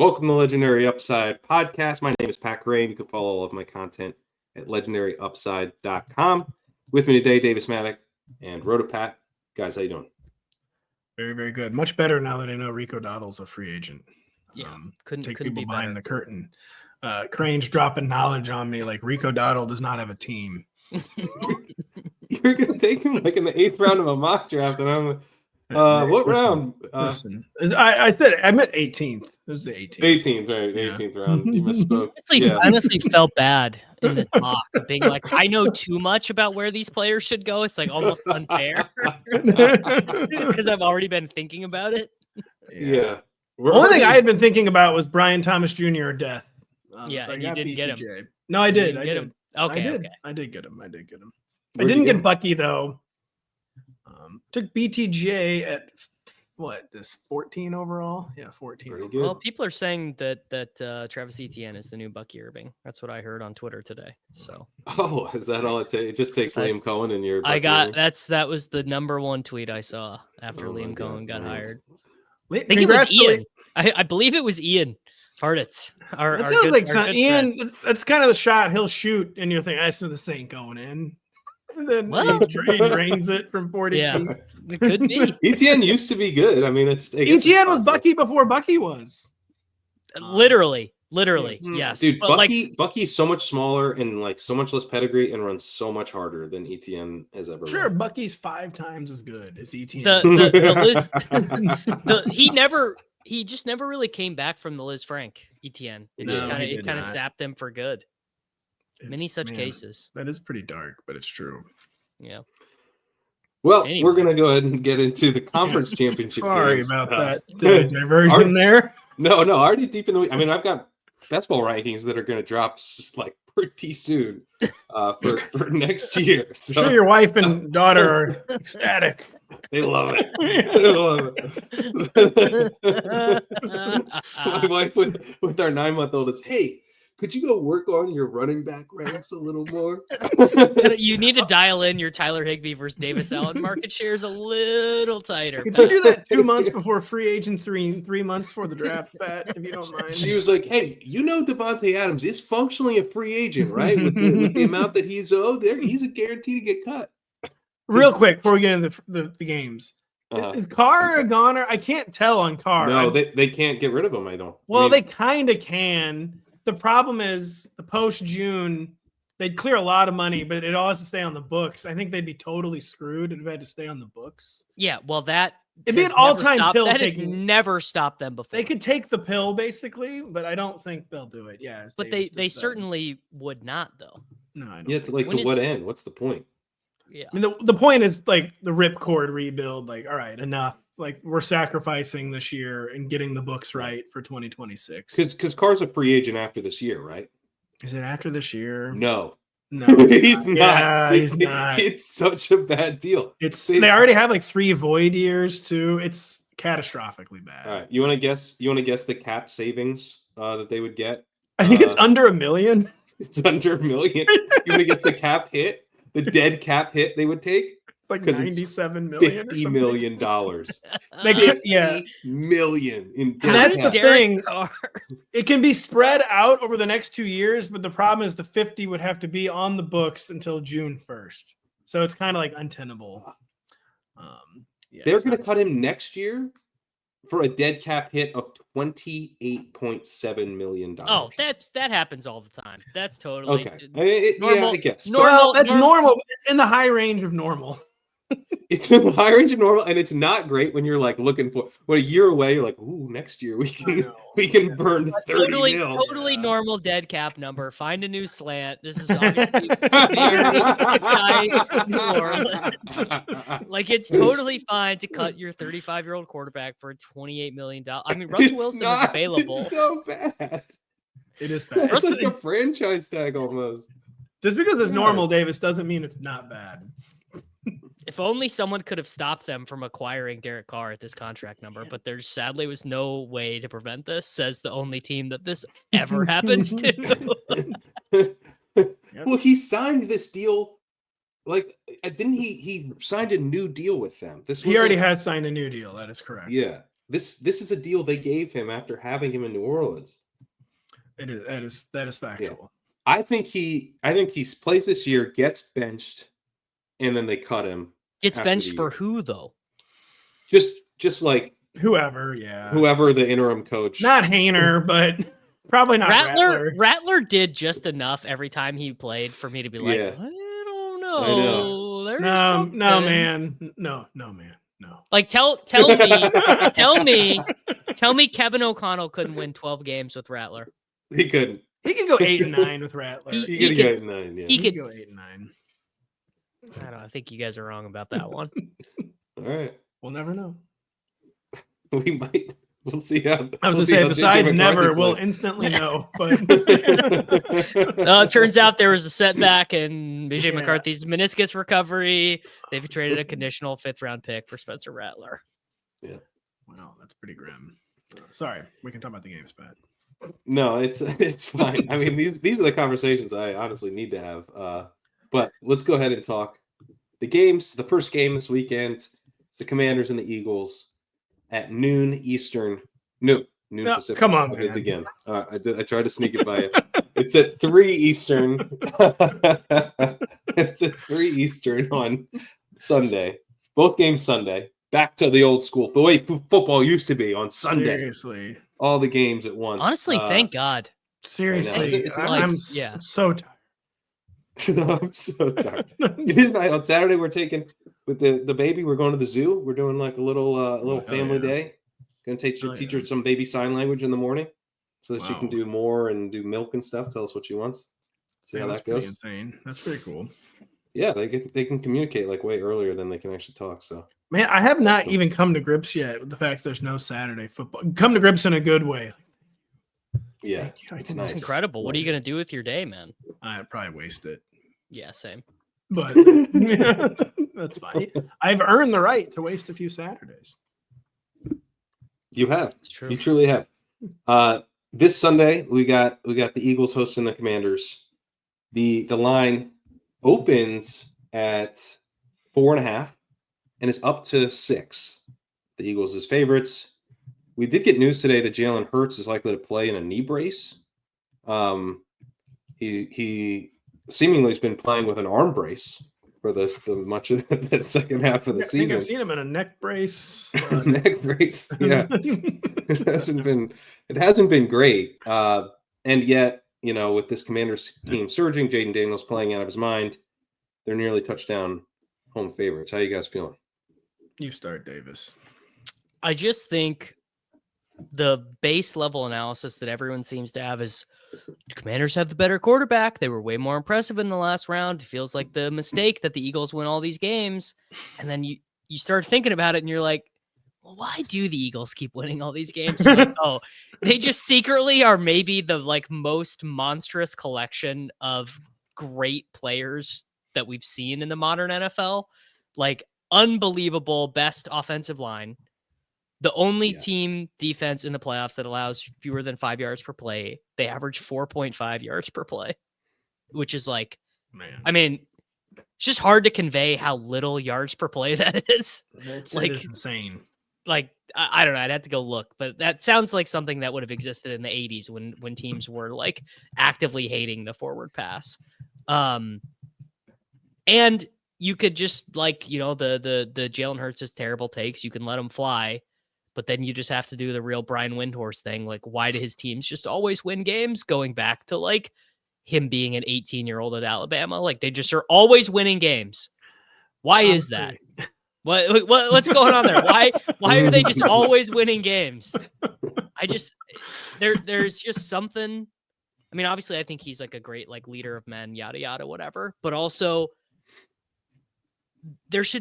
Welcome to Legendary Upside Podcast. My name is Pat Graham. You can follow all of my content at legendaryupside.com. With me today, Davis Mattek and RotoPat. Guys, how you doing? Very, very good. Much better now that I know Rico Dowdle's a free agent. Yeah, couldn't be behind better. the curtain. Crane's dropping knowledge on me like Rico Dowdle does not have a team. You're going to take him like in the 8th round of a mock draft, and I'm what round? Listen, I said I meant 18th. It was the 18th. 18th, right? 18th round. You misspoke. I honestly felt bad in this mock, being like, I know too much about where these players should go. It's like almost unfair because I've already been thinking about it. Yeah. The only thing I had been thinking about was Brian Thomas Jr. or death. So you didn't get him. No, I did. I get did. him. Okay. I did get him. I you didn't get him? Bucky though. Took BTJ at this 14 overall? Yeah, 14. Pretty good. Well, people are saying that Travis Etienne is the new Bucky Irving. That's what I heard on Twitter today. So, is that all it takes? It just takes Liam Cohen and your. That was the number one tweet I saw after Liam Cohen got hired. I think it was Ian. I believe it was Ian Harditz. That sounds like Ian. That's kind of the shot he'll shoot, and you're thinking, I saw this ain't going in. And then he drains it from 40 feet. Yeah, it could be. Etienne used to be good. I mean, Etienne was Bucky before Bucky was. Literally, yes. Dude, but Bucky's so much smaller and like so much less pedigree and runs so much harder than Etienne has ever Sure, run. Bucky's 5 times as good as Etienne. He just never really came back from the Liz Frank Etienne. It kind of sapped him for good. Many such cases. That is pretty dark, but it's true. Yeah. Well, we're going to go ahead and get into the conference championship Sorry games. about that diversion there. No, already deep in the week. I mean, I've got basketball rankings that are going to drop just like pretty soon for next year. So. I'm sure your wife and daughter are ecstatic. They love it. They love it. My wife with our 9-month-old is, hey, could you go work on your running back ranks a little more? You need to dial in your Tyler Higbee versus Davis Allen market shares a little tighter. Could you do that 2 months before free agents, 3 months before the draft, Pat, if you don't mind? She was like, hey, Devontae Adams is functionally a free agent, right? With the amount that he's owed there, he's a guarantee to get cut. Real quick, before we get into the games. Is Carr a goner? I can't tell on Carr. No, they can't get rid of him, I don't. Well, they kind of can. The problem is the post-June, they'd clear a lot of money, but it all has to stay on the books. I think they'd be totally screwed if it had to stay on the books. Yeah, well, it'd be an all-time pill. That has never stopped them before. They could take the pill, basically, but I don't think they'll do it. Yeah, but they certainly would not, though. No, I don't. Yeah, to what end? What's the point? Yeah, I mean, the point is like the ripcord rebuild. Like, all right, enough. Like, we're sacrificing this year and getting the books right for 2026. Because Carr's a free agent after this year, right? Is it after this year? No, he's not. Yeah, he's not. It's such a bad deal. They already have like 3 void years too. It's catastrophically bad. All right, you want to guess? You want to guess the cap savings that they would get? I think it's under $1 million. It's under $1 million. You want to guess the cap hit? The dead cap hit they would take? It's like 97 million. $50 million. $50 million in dead and that's cap. the thing. It can be spread out over the next 2 years, but the problem is the 50 would have to be on the books until June 1st. So it's kind of like untenable. They're going to cut him next year for a dead cap hit of $28.7 million. Oh, that happens all the time. That's totally okay. Normal, I guess. That's normal. It's in the high range of normal. It's in the high range of normal, and it's not great when you're like looking for a year away. You're like, ooh, next year we can burn 30 mil. Totally normal dead cap number. Find a new slant. This is obviously New Orleans. Like, it's totally fine to cut your 35-year-old quarterback for $28 million. I mean, Russell Wilson is available. It's so bad. It is bad. It's like a franchise tag almost. Just because it's normal, Davis, doesn't mean it's not bad. If only someone could have stopped them from acquiring Derek Carr at this contract number, but there sadly was no way to prevent this, says the only team that this ever happens to. Well, he signed this deal. Like, didn't he signed a new deal with them? He already has signed a new deal. That is correct. Yeah. This is a deal they gave him after having him in New Orleans. That is factual. I think he plays this year, gets benched, and then they cut him. Gets after benched the for year. who though? Just like Whoever the interim coach. Not Hayner, but probably not Rattler. Rattler did just enough every time he played for me to be like, Yeah. I don't know. I know. There's No, something. man. No, man. No. Like tell me Kevin O'Connell couldn't win 12 games with Rattler. He couldn't. He could go 8-9 with Rattler. He could go 8-9, yeah. He could go 8-9. I don't know. I think you guys are wrong about that one. All right. We'll never know. We might. We'll see how. I was going to say, besides never, we'll instantly know. But it turns out there was a setback in BJ Yeah. McCarthy's meniscus recovery. They've traded a conditional 5th-round pick for Spencer Rattler. Yeah. Wow, that's pretty grim. Sorry, we can talk about the games, Pat. No, it's fine. I mean, these are the conversations I honestly need to have. But let's go ahead and talk the games. The first game this weekend, the Commanders and the Eagles at noon Eastern. Noon No, Pacific. come on, I did it man. again. I tried to sneak it by you. It's at 3 Eastern. It's at 3 Eastern on Sunday. Both games Sunday. Back to the old school, the way football used to be on Sunday. Seriously. All the games at once. Honestly, thank God. Seriously. It's I'm nice. Yeah. so tired. I'm so tired. On Saturday, we're taking with the baby. We're going to the zoo. We're doing like a little family day. Going to teach her some baby sign language in the morning, so that she can do more and do milk and stuff. Tell us what she wants. See how that goes. Insane. That's pretty cool. Yeah, they can communicate like way earlier than they can actually talk. So Man, I have not even come to grips yet with the fact there's no Saturday football. Come to grips in a good way. yeah, It's it's It's nice. incredible. What are you Nice. going to do with your day, man? I'd probably waste it. Yeah, same. But that's fine. I've earned the right to waste a few Saturdays. You have. It's true. You truly have. This Sunday we got the Eagles hosting the Commanders. The line opens at 4.5 and is up to 6. The Eagles as favorites. We did get news today that Jalen Hurts is likely to play in a knee brace. He seemingly has been playing with an arm brace for the much of the second half of the I think season. I've seen him in a neck brace. Neck brace, yeah. It hasn't been great. And yet, with this Commanders team surging, Jaden Daniels playing out of his mind, they're nearly touchdown home favorites. How you guys feeling? You start, Davis. I just think the base level analysis that everyone seems to have is the Commanders have the better quarterback. They were way more impressive in the last round. It feels like the mistake that the Eagles win all these games. And then you start thinking about it and you're like, well, why do the Eagles keep winning all these games? You're like, oh, they just secretly are maybe the most monstrous collection of great players that we've seen in the modern NFL. Like unbelievable best offensive line. The only team defense in the playoffs that allows fewer than 5 yards per play. They average 4.5 yards per play, which is like, Man, I mean, it's just hard to convey how little yards per play that is. that like- is insane. Like, I don't know. I'd have to go look, but that sounds like something that would have existed in the 80s when teams were like actively hating the forward pass. And you could just like, the Jalen Hurts' terrible takes, you can let him fly. But then you just have to do the real Brian Windhorst thing. Like, why do his teams just always win games? Going back to like him being an 18-year-old at Alabama, like they just are always winning games. Why is that? What's going on there? Why are they just always winning games? There's just something. I mean, obviously, I think he's like a great like leader of men, yada yada, whatever. But also, there's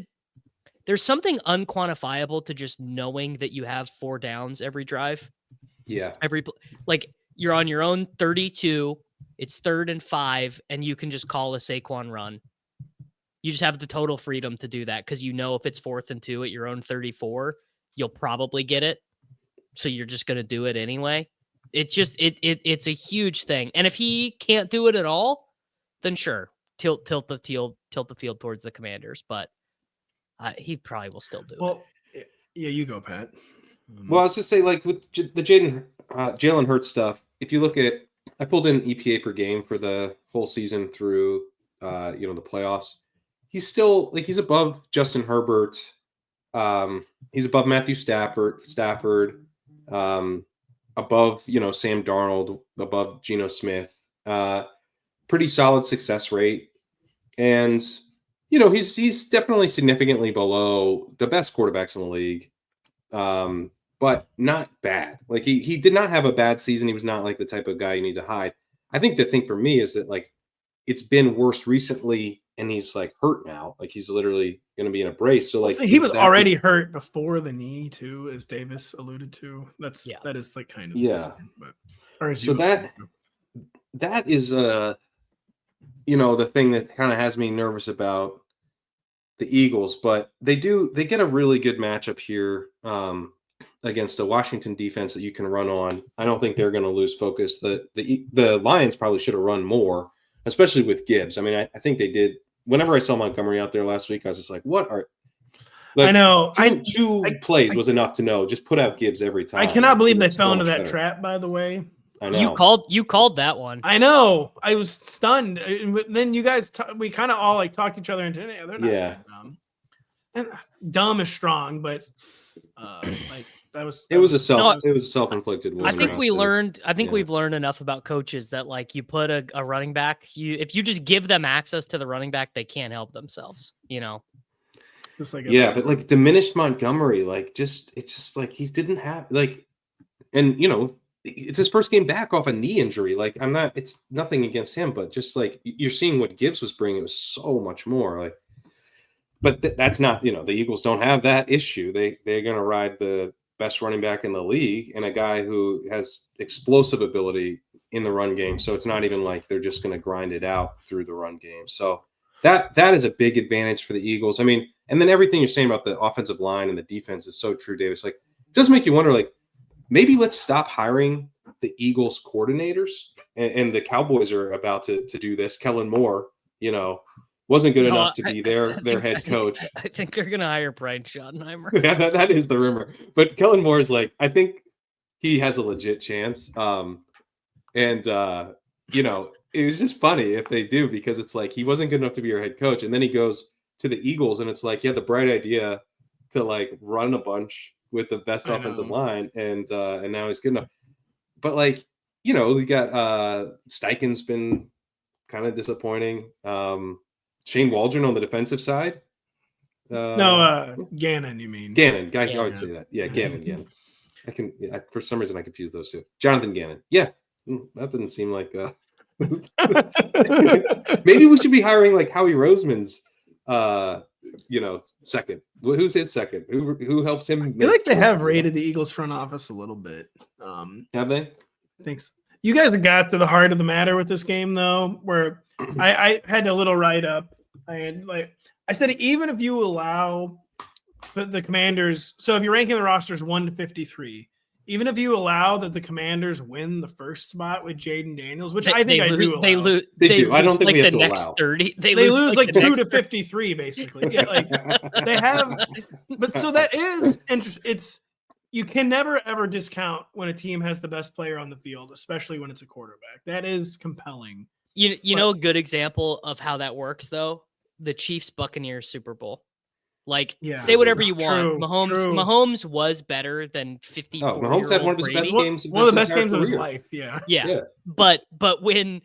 something unquantifiable to just knowing that you have 4 downs every drive. Yeah. Like you're on your own 32, it's 3rd and 5, and you can just call a Saquon run. You just have the total freedom to do that because if it's 4th and 2 at your own 34, you'll probably get it. So you're just gonna do it anyway. It's just it's a huge thing. And if he can't do it at all, then sure, tilt the field towards the Commanders. But he probably will still do it. Well, yeah, you go, Pat. Well, I was just say like with the Jalen Hurts stuff. If you look at, I pulled in EPA per game for the whole season through, the playoffs. He's still like he's above Justin Herbert. He's above Matthew Stafford, above Sam Darnold, above Geno Smith. Pretty solid success rate, and he's definitely significantly below the best quarterbacks in the league. But not bad. Like he did not have a bad season. He was not like the type of guy you need to hide. I think the thing for me is that like it's been worse recently, and he's like hurt now. Like he's literally going to be in a brace. So like So he was already hurt before the knee too, as Davis alluded to. That is like kind of concern, but so that is the thing that kind of has me nervous about the Eagles, but they get a really good matchup here against a Washington defense that you can run on. I don't think they're going to lose focus. The Lions probably should have run more, especially with Gibbs. I mean, I think they did. Whenever I saw Montgomery out there last week, I was just like, what are I know. Two plays was enough to know. Just put out Gibbs every time. I cannot believe they fell into that trap, by the way. I know. You called that one. I know. I was stunned. And then you guys, we kind of all like talked each other into it. They're not that dumb. And dumb is strong, but like it was a self-inflicted wound. I think we learned. I think we've learned enough about coaches that like you put a running back. If you just give them access to the running back, they can't help themselves. Just like but like diminished Montgomery, like it's just like he didn't have like, and it's his first game back off a knee injury. Like it's nothing against him, but just like you're seeing what Gibbs was bringing, it was so much more like. But that's not, the Eagles don't have that issue. They're going to ride the best running back in the league and a guy who has explosive ability in the run game. So it's not even like they're just going to grind it out through the run game. So that is a big advantage for the Eagles. I mean, and then everything you're saying about the offensive line and the defense is so true, Davis. Like, it does make you wonder, like, maybe let's stop hiring the Eagles coordinators. And the Cowboys are about to do this. Kellen Moore, wasn't good enough to be their head coach. I think they're going to hire Brian Schottenheimer. Yeah, that is the rumor. But Kellen Moore is like, I think he has a legit chance. It was just funny if they do, because it's like he wasn't good enough to be your head coach. And then he goes to the Eagles, and it's like he had the bright idea to like run a bunch with the best offensive line, and now he's good enough. But like, we got Steichen's been kind of disappointing. Shane Waldron on the defensive side. Gannon, you mean? Gannon. I can always say that. Yeah, Gannon. For some reason I confuse those two. Jonathan Gannon. Yeah, that didn't seem like. Maybe we should be hiring like Howie Roseman's. Second. Who's his second? Who helps him? I feel like they have raided the Eagles front office a little bit. Have they? Thanks. You guys have got to the heart of the matter with this game, though, where I had a little write up. I said, even if you allow the Commanders, so if you're ranking the rosters 1 to 53, even if you allow that the Commanders win the first spot with Jaden Daniels, which I think I do allow. They lose. I don't think like we have the to next allow. 30. They lose like 2 to 53, basically. Yeah, like they have. But so that is interesting. You can never ever discount when a team has the best player on the field, especially when it's a quarterback. That is compelling. You know a good example of how that works though? The Chiefs Buccaneers Super Bowl. Like, say whatever you want. Mahomes was better than 54. Mahomes had one of his best games. One of the best games of his life. Yeah. But when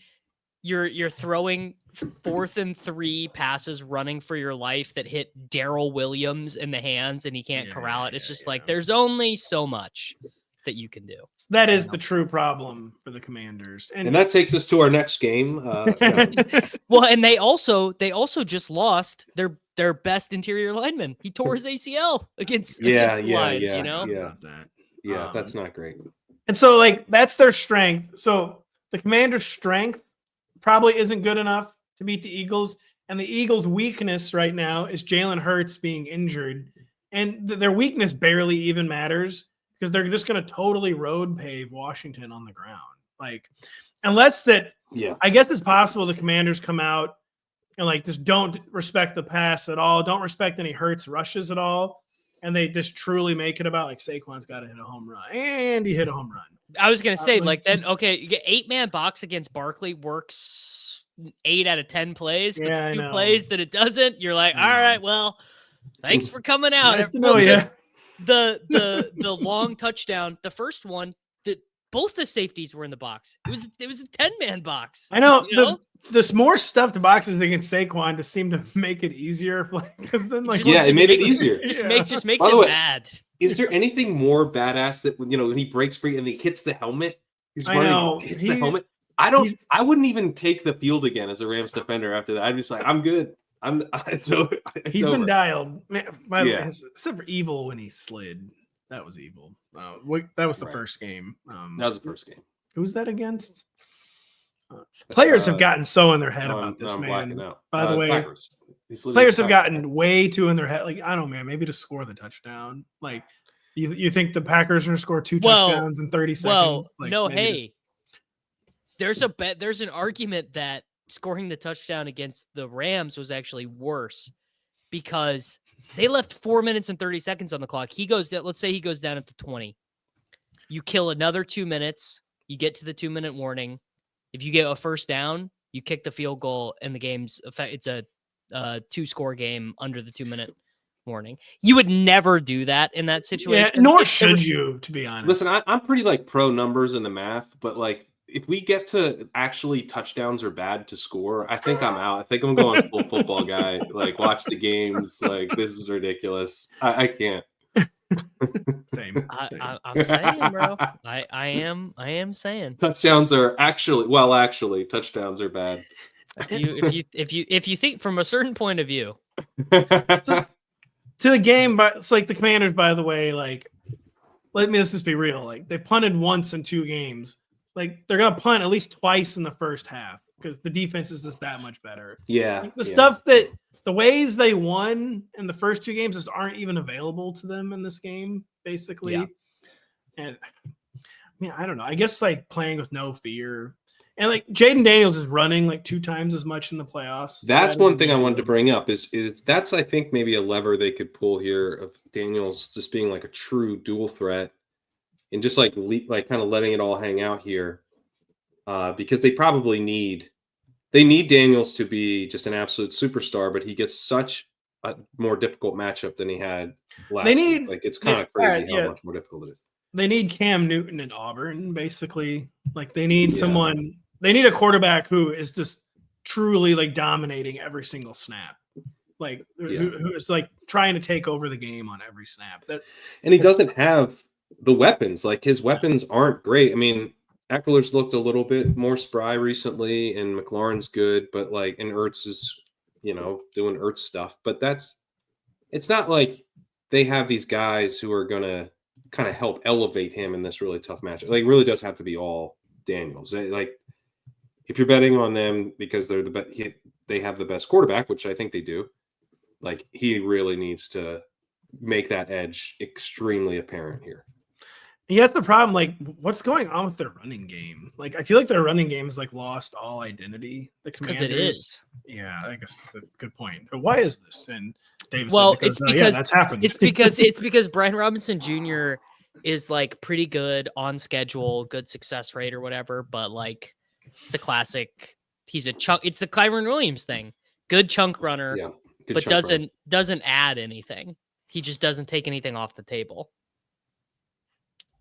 you're throwing 4th and 3 passes running for your life that hit Darrell Williams in the hands and he can't corral it, it's just like there's only so much that you can do. That is the true problem for the Commanders. And that takes us to our next game. Well, and they also just lost their best interior lineman. He tore his ACL against the Lions, Yeah, that's not great. And so like that's their strength. So the Commanders' strength probably isn't good enough to beat the Eagles. And the Eagles' weakness right now is Jalen Hurts being injured. And their weakness barely even matters, because they're just going to totally road pave Washington on the ground. Like, unless I guess it's possible the Commanders come out and like just don't respect the pass at all, don't respect any Hurts rushes at all, and they just truly make it about like Saquon's got to hit a home run, and he hit a home run. I was gonna say, like- like, then okay, you get 8-man box against Barkley works 8 out of 10 plays, but Yeah, I the few know. plays that it doesn't, you're like, I all know. right, well, thanks for coming out. Nice to Well, know you. the long touchdown, the first one, both the safeties were in the box. It was a 10-man box. I know, You know? there's more stuffed boxes against Saquon to seem to make it easier because then like Yeah, it made it makes easier. Just Yeah. makes By the it way, bad. Is there anything more badass that when he breaks free and he hits the helmet? He's I running, know. hits the helmet. I wouldn't even take the field again as a Rams defender after that. I'd just like, I'm good. It's over. He's been dialed. Man, by the way, Yeah. except for evil when he slid. That was evil. That was the Right. first game. That was the first game. Who was that against? Players have gotten so in their head No, about this, I'm man. blacking out. By the way, Packers. players have gotten way too in their head. Like, I don't know, man, maybe to score the touchdown. Like, you think the Packers are going to score 2 touchdowns in 30 seconds? Well, Like, no, maybe there's an argument that scoring the touchdown against the Rams was actually worse because they left 4 minutes and 30 seconds on the clock. Let's say he goes down at the 20. You kill another 2 minutes. You get to the 2-minute warning. If you get a first down, you kick the field goal, and the game's it's a 2-score game under the 2-minute warning. You would never do that in that situation. Yeah, nor should you, to be honest. Listen, I'm pretty like pro numbers in the math, but like if we get to actually touchdowns are bad to score, I think I'm out. I think I'm going full football guy. Like watch the games. Like this is ridiculous. I can't. Same. I'm saying, bro. I am saying Touchdowns are actually touchdowns are bad. If you think from a certain point of view. To the game, but it's like the Commanders, by the way, like let's just be real. Like they punted once in 2 games. Like they're gonna punt at least twice in the first half because the defense is just that much better. Yeah. Like, the ways they won in the first 2 games just aren't even available to them in this game, basically. Yeah. And I mean, I don't know. I guess like playing with no fear. And like Jaden Daniels is running like 2 times as much in the playoffs. That's one thing I wanted to bring up is that's I think maybe a lever they could pull here of Daniels just being like a true dual threat and just like kind of letting it all hang out here because they probably need Daniels to be just an absolute superstar, but he gets such a more difficult matchup than he had last week. Like it's kind of crazy how much more difficult it is. They need Cam Newton at Auburn, basically. Like they need someone. They need a quarterback who is just truly like dominating every single snap, like who is like trying to take over the game on every snap. And he doesn't have the weapons. Like his weapons aren't great. I mean, Eckler's looked a little bit more spry recently, and McLaurin's good, but like, and Ertz is, doing Ertz stuff. But it's not like they have these guys who are gonna kind of help elevate him in this really tough matchup. Like, it really does have to be all Daniels. Like, if you're betting on them because they're they have the best quarterback, which I think they do. Like, he really needs to make that edge extremely apparent here. Yeah, that's the problem. Like, what's going on with their running game? Like, I feel like their running game is like lost all identity. Because it is. Yeah, I guess that's a good point. But why is this? And David well, said, it's because that's happened. It's because Brian Robinson Jr. is like pretty good on schedule, good success rate or whatever. But like, it's the classic. He's a chunk. It's the Kyron Williams thing. Good chunk runner, but doesn't add anything. He just doesn't take anything off the table.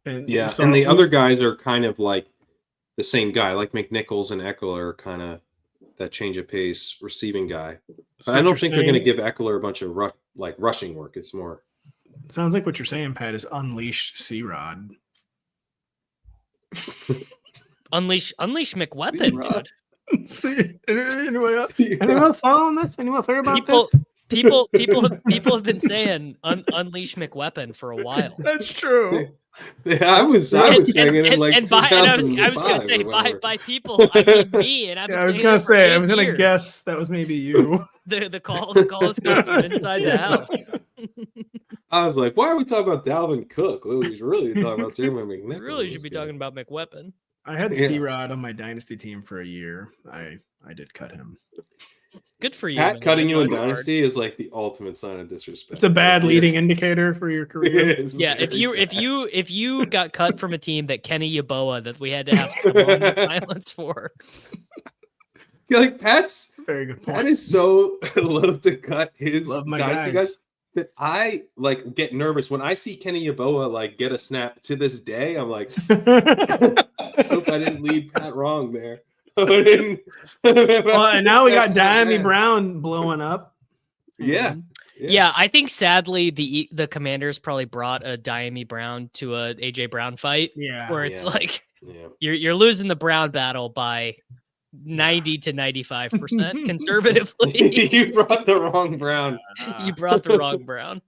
And the other guys are kind of like the same guy, like McNichols and Eckler are kind of that change of pace receiving guy. But I don't think they're going to give Eckler a bunch of rushing work. It's more. Sounds like what you're saying, Pat, is unleash C-Rod. Unleash McWeapon, dude. See, anyone following this? Anyone heard about this? People have been saying unleash McWeapon for a while. That's true. Yeah, I was saying it in like and I was gonna say by people I mean me, and I was gonna guess that was maybe you. the call is coming from inside the house. I was like, why are we talking about Dalvin Cook? Well, we really talking about Jeremy McNichols. We really should be talking about McWeapon. I had Yeah. C-Rod on my dynasty team for a year. I did cut him. Good for you. Pat man. cutting you in That's hard. Dynasty is like the ultimate sign of disrespect. It's a bad Like, leading indicator for your career. it's Yeah, if very you got cut from a team that Kenny Yeboah that we had to have a moment of silence for. bad. Like Pat's Very good Pat point. is so low to cut his Love my Dynasty guys. guys that I like get nervous when I see Kenny Yeboah like get a snap. To this day, I'm like, I hope I didn't lead Pat wrong there. Well, and now we got Diami Brown blowing up. Yeah. Yeah, I think sadly the Commanders probably brought a Diami Brown to a AJ Brown fight Yeah. where it's Yeah. like Yeah. you're losing the Brown battle by 90 to 95% conservatively. You brought the wrong Brown. You brought the wrong Brown.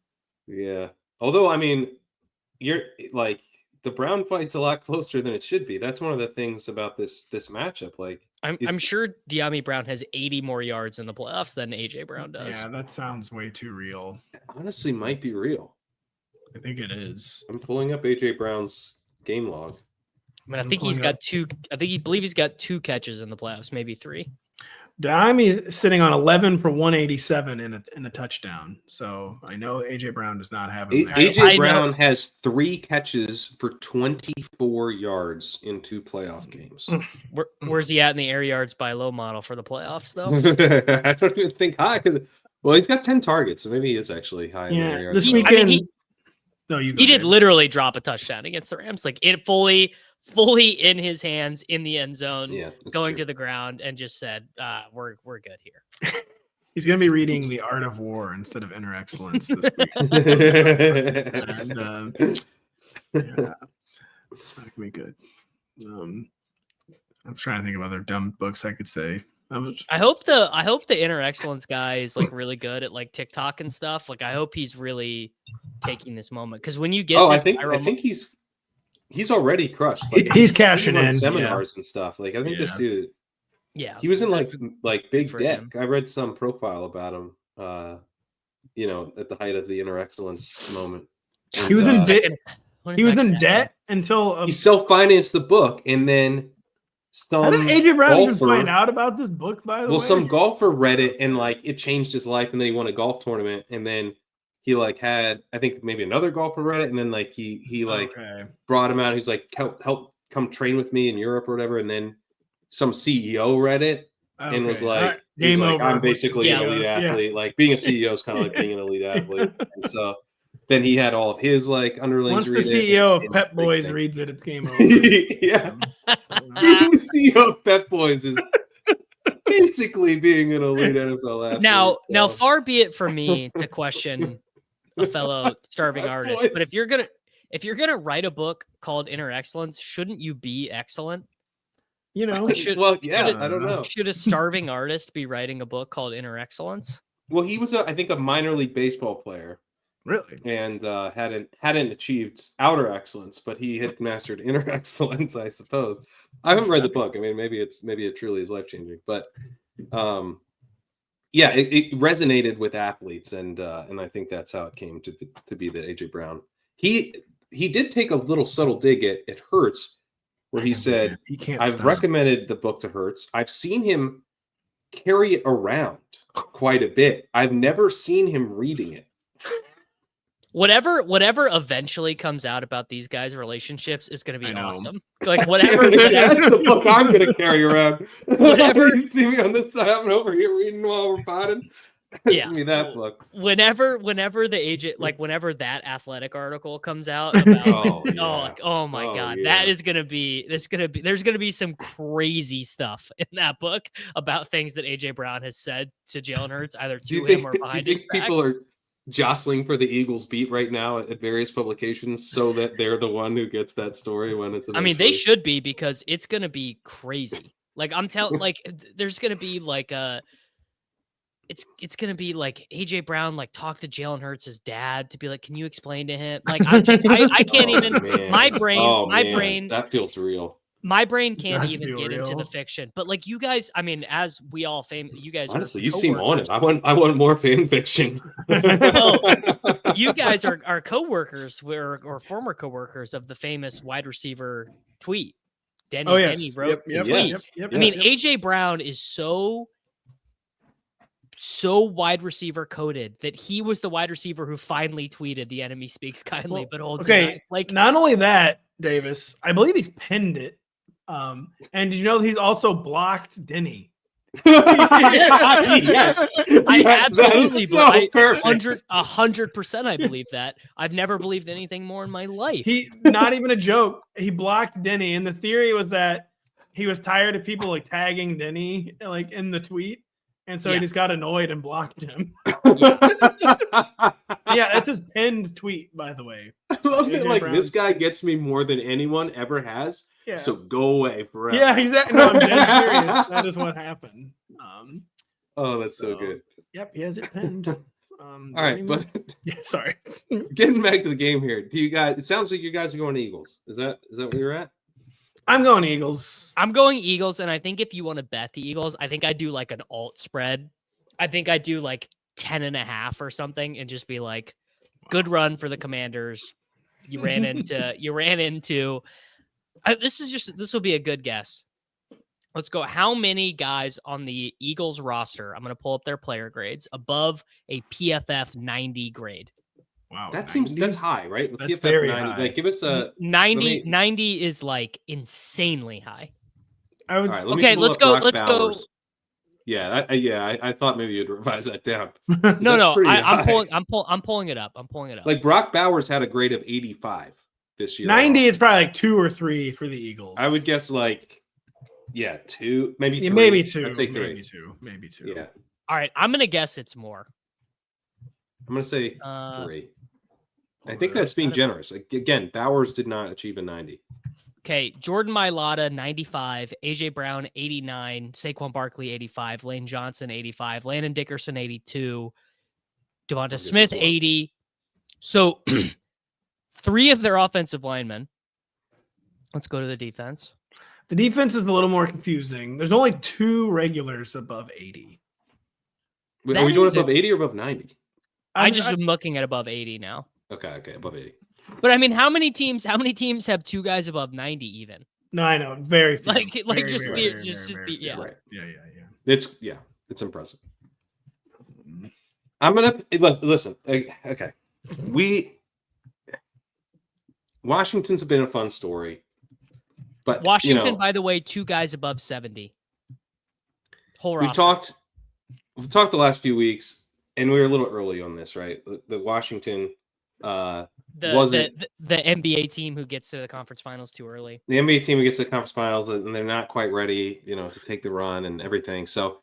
Yeah. Although, I mean, you're like the Brown fight's a lot closer than it should be. That's one of the things about this matchup. Like, I'm sure Diami Brown has 80 more yards in the playoffs than AJ Brown does. Yeah, that sounds way too real. honestly might be real. I think it is. I'm pulling up AJ Brown's game log. I mean, I I'm think he's pulling got two. I believe he's got 2 catches in the playoffs, maybe 3. Diami sitting on 11 for 187 in a touchdown. So I know AJ Brown does not have him there. I AJ know- Brown has 3 catches for 24 yards in 2 playoff games. Where's he at in the air yards by low model for the playoffs, though? I don't even think high because, well, he's got 10 targets, so maybe he is actually high. In the air Yeah, yards. this I mean, weekend. No, you. He did literally drop a touchdown against the Rams, like it fully in his hands in the end zone, Yeah, that's going true. to the ground, and just said, "We're good here." He's going to be reading The Art of War instead of Inner Excellence this week. And, yeah, it's not going to be good. I'm trying to think of other dumb books I could say. I hope the inner excellence guy is like really good at like TikTok and stuff. Like I hope he's really taking this moment because when you get Oh, I this think he's already crushed. Like, He's cashing on in. seminars and stuff. Like I think this Yeah. dude, yeah, he was in like Big for Deck. him. I read some profile about him. At the height of the inner excellence moment. He was in debt. When He is was that in gonna debt happen? until. He self-financed the book, and then How did AJ Brown even golfer- find out about this book? By the Well, way, some golfer read it and like it changed his life, and then he won a golf tournament, and then he like had, I think maybe another golfer read it, and then like he like Okay. brought him out. He's like, help come train with me in Europe or whatever, and then some CEO read it and was Okay. like, Alright, he was game like, over. I'm basically an Yeah. elite Yeah. athlete. Like being a CEO is kind of like being an elite athlete, and so then he had all of his like underlings. Once the read it, CEO of and Pep big Boys thing. reads it, it's game over. Yeah. Being the CEO of Pep Boys is basically being an elite NFL athlete. Now, so. far be it from me to question a fellow starving artist, but if you're gonna write a book called Inner Excellence, shouldn't you be excellent? You know, Should Well, yeah, should it- I don't know. should a starving artist be writing a book called Inner Excellence? Well, he was, I think, a minor league baseball player, really. and hadn't achieved outer excellence, but he had mastered inner excellence, I suppose. I haven't read the book. I mean, maybe it truly is life changing, but yeah, it resonated with athletes, and I think that's how it came to be that AJ Brown. He did take a little subtle dig at Hurts, where he said, He can't. I've stop. recommended the book to Hurts. I've seen him carry it around quite a bit. I've never seen him reading it. Whatever eventually comes out about these guys' relationships is going to I be know. awesome. Like whatever. That's the book I'm going to carry around. Whatever- You see me on this side, I'm over here reading while we're potting. It's Yeah. me that book. Whenever the agent, like whenever that athletic article comes out about oh my god, yeah. there's gonna be some crazy stuff in that book about things that AJ Brown has said to Jalen Hurts, either Do you to him think, or do you behind his think back. people are jostling for the Eagles beat right now at various publications so that they're the one who gets that story when it's I mean, they eventually- should be, because it's gonna be crazy. Like I'm telling, like there's gonna be like it's gonna be like AJ Brown like talk to Jalen Hurts' dad to be like, can you explain to him? Like I can't Oh, even. man. My brain, Oh, my man. brain, That feels real. my brain can't does even feel get into the real. fiction. But like you guys, I mean, as we all you guys are Honestly, you seem on coworkers. it. I want more fan fiction. You guys are coworkers or former coworkers of the famous wide receiver tweet. Denny. Oh yes. Denny wrote Yep. the Yep. tweet. Yep. Yep. I mean, yep. AJ Brown is so wide receiver coded that he was the wide receiver who finally tweeted "The enemy speaks kindly, Well, but holds okay. an eye." Like, Not only that, Davis, I believe he's pinned it. And did you know he's also blocked Denny? Yes. I Yes, that is absolutely, so I perfect. 100% I believe that. I've never believed anything more in my life. He not even a joke. He blocked Denny, and the theory was that he was tired of people like tagging Denny like in the tweet, and so Yeah. he just got annoyed and blocked him. Yeah. Yeah, that's his pinned tweet, by the way. I love AJ that. Like Brown's- this guy gets me more than anyone ever has. Yeah, So go away forever. yeah, exactly. No, I'm dead serious. That is what happened. Oh, that's so So- good. Yep, he has it pinned. All right, but yeah, sorry. getting back to the game here, do you guys? It sounds like you guys are going to Eagles. Is that where you're at? I'm going Eagles. I'm going Eagles, and I think if you want to bet the Eagles, I think I do like an alt spread. I think I do like 10.5 or something, and just be like, good run for the Commanders. You ran into. This will be a good guess. Let's go. How many guys on the Eagles roster? I'm going to pull up their player grades above a PFF 90 grade. Wow, That seems 90? that's high, right? With That's PFF very 90, high. like give us a 90 me- 90 is like insanely high. I would. all right. Let Okay, me pull let's up go- Brock let's go- Bowers. Yeah, I thought maybe you'd revise that down. No, pretty I'm high. pulling it up. I'm pulling it up. Like Brock Bowers had a grade of 85 this year. 90 is probably like 2 or 3 for the Eagles. I would guess like 2, maybe 3. maybe 2. I'd say 3. Maybe 2. Maybe 2. Yeah, All right, I'm gonna guess it's more. I'm gonna say 3. I think Well, that's being kind of- generous. Like, again, Bowers did not achieve a 90. Okay, Jordan Mailata 95, AJ Brown 89, Saquon Barkley 85, Lane Johnson 85, Landon Dickerson 82, Devonta guess Smith that's one. 80. So 3 of their offensive linemen. Let's go to the defense. The defense is a little more confusing. There's only 2 regulars above 80. Wait, That are we doing is a- above 80 or above 90? I just am looking at above 80 now. Okay, above 80. But I mean, how many teams have 2 guys above 90 even? No, I know. Very few. Like Very, just very, the very, just very, the very yeah. few. Right. Yeah. It's impressive. I'm gonna listen. Okay, Washington's been a fun story, but Washington, by the way, 2 guys above 70. Whole we've roster. talked the last few weeks, and we were a little early on this, right? The Washington wasn't the NBA team who gets to the conference finals too early. the NBA team who gets to the conference finals, and they're not quite ready, to take the run and everything. So,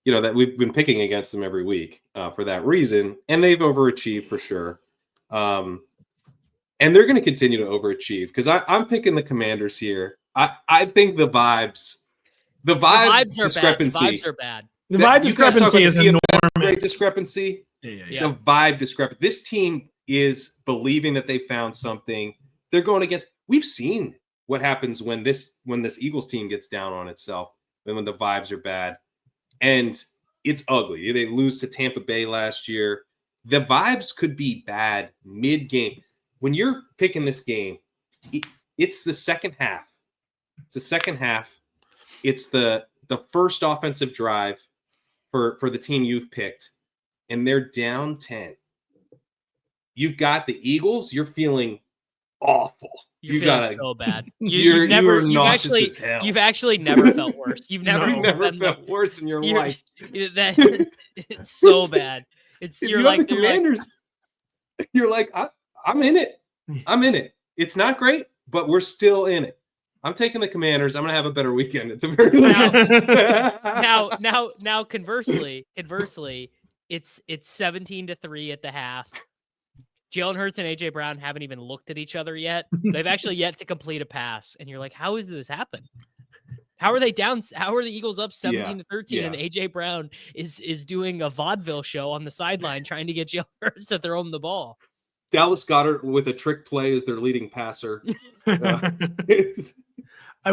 that we've been picking against them every week for that reason, and they've overachieved for sure. And they're going to continue to overachieve because I'm picking the Commanders here. I think the vibes Are discrepancy. bad. The vibes are bad. The That- vibe you guys talk discrepancy about is the PFF grade enormous. discrepancy. Yeah. The vibe discrepancy. This team is believing that they found something. They're going against. We've seen what happens when this Eagles team gets down on itself and when the vibes are bad, and it's ugly. They lose to Tampa Bay last year. The vibes could be bad mid-game. When you're picking this game, it's the second half. It's the second half. It's the first offensive drive for the team you've picked, and they're down 10. You've got the Eagles. You're feeling awful. You're feeling so bad. You're nauseous as hell. You've actually never felt worse. You've never, You've never been felt worse in your you're- life. it's so bad. It's If you're you like have the they're like, Commanders, you're like, I'm in it. I'm in it. It's not great, but we're still in it. I'm taking the Commanders. I'm gonna have a better weekend at the very least. now conversely, it's 17-3 at the half. Jalen Hurts and AJ Brown haven't even looked at each other yet. They've actually yet to complete a pass, and you're like, how is this happen? How are they down? How are the Eagles up 17-13 and AJ Brown is doing a vaudeville show on the sideline trying to get Jalen Hurts to throw him the ball? Dallas Goedert with a trick play as their leading passer. I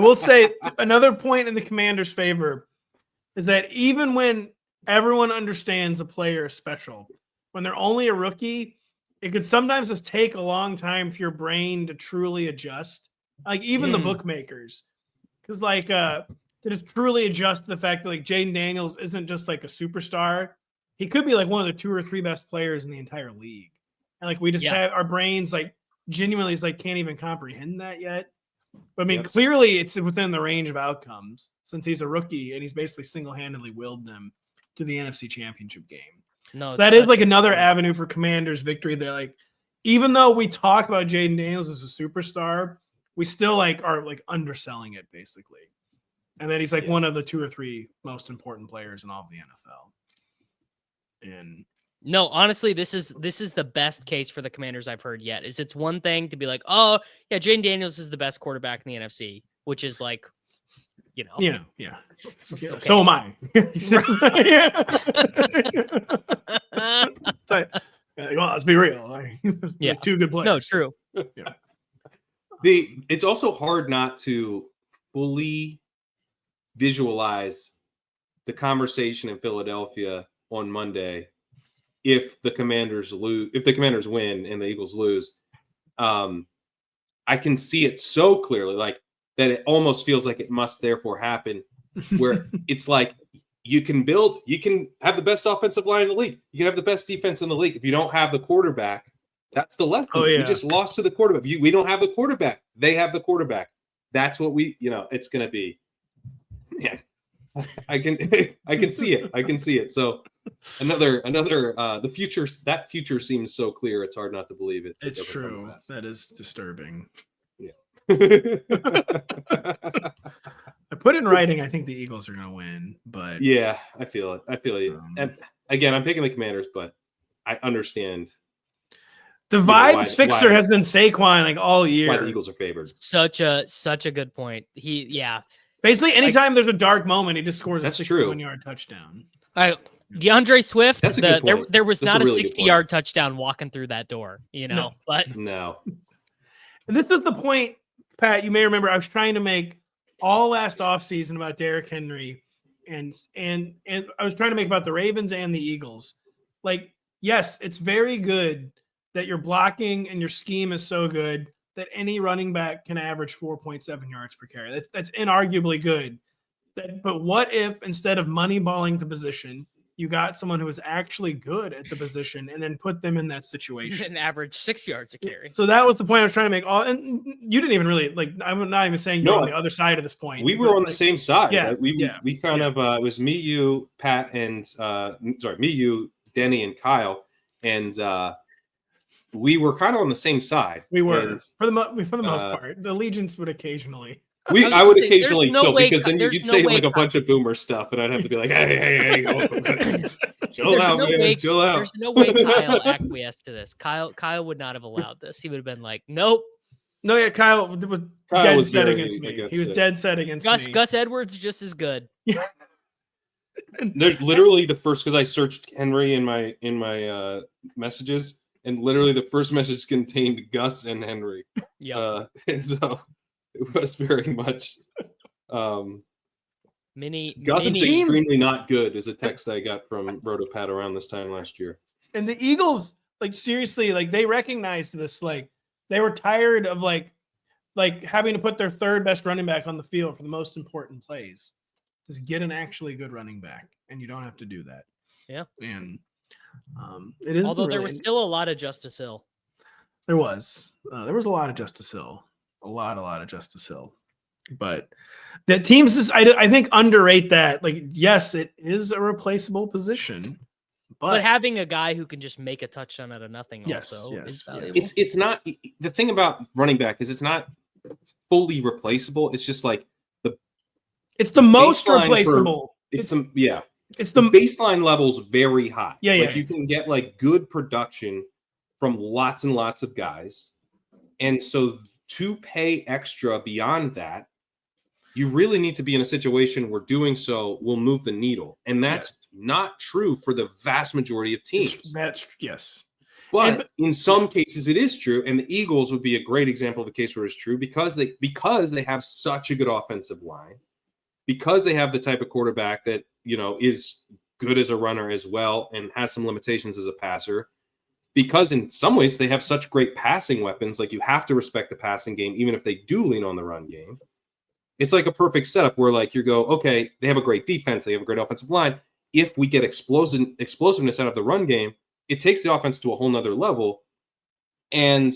will say another point in the Commanders' favor is that even when everyone understands a player is special, when they're only a rookie, it could sometimes just take a long time for your brain to truly adjust. Like even the bookmakers, because to just truly adjust to the fact that like Jaden Daniels isn't just like a superstar. He could be like one of the 2 or 3 best players in the entire league. And like we just have our brains like genuinely is like can't even comprehend that yet. But I mean, clearly it's within the range of outcomes since he's a rookie and he's basically single-handedly willed them to the NFC Championship game. No, so that is like another avenue for Commanders victory. They're like, even though we talk about Jaden Daniels as a superstar, we still like are like underselling it basically. And then he's like one of the 2 or 3 most important players in all of the NFL. And no, honestly, this is the best case for the Commanders I've heard yet. Is it's one thing to be like, oh yeah, Jaden Daniels is the best quarterback in the NFC, which is like, yeah. Okay. So am I. Well, let's be real. Like 2 good players. No, true. Yeah. It's also hard not to fully visualize the conversation in Philadelphia on Monday if the Commanders win and the Eagles lose. I can see it so clearly, like that it almost feels like it must therefore happen, where it's like you can have the best offensive line in the league. You can have the best defense in the league. If you don't have the quarterback, that's the left. We just lost to the quarterback. We don't have the quarterback. They have the quarterback. That's what it's going to be. Yeah. I can see it. I can see it. So another the future seems so clear. It's hard not to believe it. It's true. That is disturbing. Yeah. I put in writing, I think the Eagles are going to win, but yeah, I feel it. And again, I'm picking the Commanders, but I understand. The vibes fixer has been Saquon like all year. Why the Eagles are favored. Such a good point. Basically, anytime there's a dark moment, he just scores a 61-yard touchdown. DeAndre Swift, that's a good point. there was not a really 60-yard touchdown walking through that door, No. But no. And this is the point, Pat, you may remember I was trying to make all last offseason about Derrick Henry and I was trying to make about the Ravens and the Eagles. Like, yes, it's very good that your blocking and your scheme is so good that any running back can average 4.7 yards per carry. That's inarguably good. But what if instead of moneyballing the position, you got someone who is actually good at the position and then put them in that situation? An average 6 yards a carry. So that was the point I was trying to make. And you didn't even really like. I'm not even saying you're on the other side of this point. We were on the same side. Yeah, right? We kind of it was me, you, Pat, and me, you, Denny, and Kyle, and we were kind of on the same side. We were for the most part. The allegiance would occasionally. I would occasionally tilt because then you'd say like a bunch of boomer stuff, and I'd have to be like, hey, chill out, man, chill out. There's no way Kyle acquiesced to this. Kyle would not have allowed this. He would have been like, nope. No, yeah, Kyle was dead set against me. He was dead set against me. Gus Edwards just as good. Yeah. There's literally the first, because I searched Henry in my messages, and literally the first message contained Gus and Henry. Yeah. So it was very much Gus is extremely not good is a text I got from RotoPat around this time last year. And the Eagles, like seriously, like they recognized this, like they were tired of like having to put their third best running back on the field for the most important plays. Just get an actually good running back, and you don't have to do that. Yeah. And it is. Although there was still a lot of Justice Hill. There was a lot of Justice Hill. A lot of Justice Hill. But the teams, I think, underrate that. Like, yes, it is a replaceable position, but having a guy who can just make a touchdown out of nothing also is valuable. It's not the thing about running back is it's not fully replaceable. It's just like it's the most replaceable. It's the the baseline level's very high. Yeah, you can get like good production from lots and lots of guys, and so to pay extra beyond that, you really need to be in a situation where doing so will move the needle. And that's not true for the vast majority of teams. Yes. But in some cases it is true. And the Eagles would be a great example of a case where it's true because they have such a good offensive line, because they have the type of quarterback that, is good as a runner as well and has some limitations as a passer. Because in some ways they have such great passing weapons, like you have to respect the passing game, even if they do lean on the run game. it's like a perfect setup where like you go, okay, they have a great defense, they have a great offensive line. If we get explosiveness out of the run game, it takes the offense to a whole nother level. And,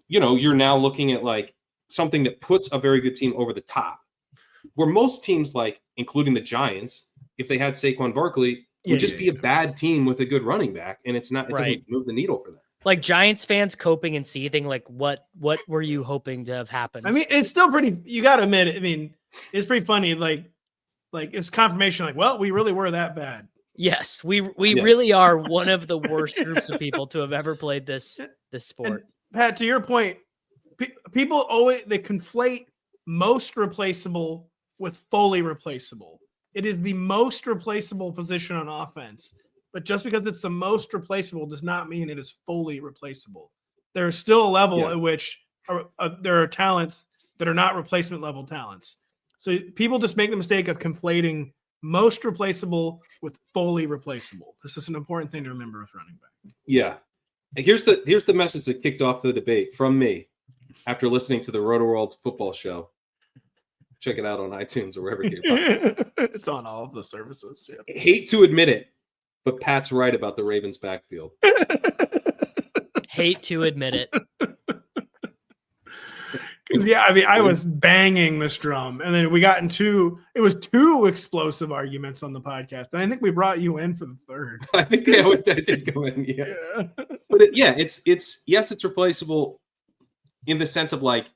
you're now looking at like something that puts a very good team over the top. Where most teams, like including the Giants, if they had Saquon Barkley, would just be a bad team with a good running back, and it doesn't move the needle for them. Like Giants fans coping and seething, like what were you hoping to have happened? I mean, it's still pretty. You got to admit it. I mean, it's pretty funny. Like it's confirmation. Like, well, we really were that bad. Yes, we really are one of the worst groups of people to have ever played this sport. And Pat, to your point, people always they conflate most replaceable with fully replaceable. It is the most replaceable position on offense, but just because it's the most replaceable does not mean it is fully replaceable. There is still a level at which there are talents that are not replacement level talents. So people just make the mistake of conflating most replaceable with fully replaceable. This is an important thing to remember with running back. Yeah. And here's the message that kicked off the debate from me after listening to the RotoWorld football show. Check it out on iTunes or wherever you get it. It's on all of the services. Yeah. Hate to admit it, but Pat's right about the Ravens backfield. Hate to admit it. Because I mean, I was banging this drum, and then we got into it was two explosive arguments on the podcast, and I think we brought you in for the third. I think I did go in, yeah. But it's replaceable in the sense of like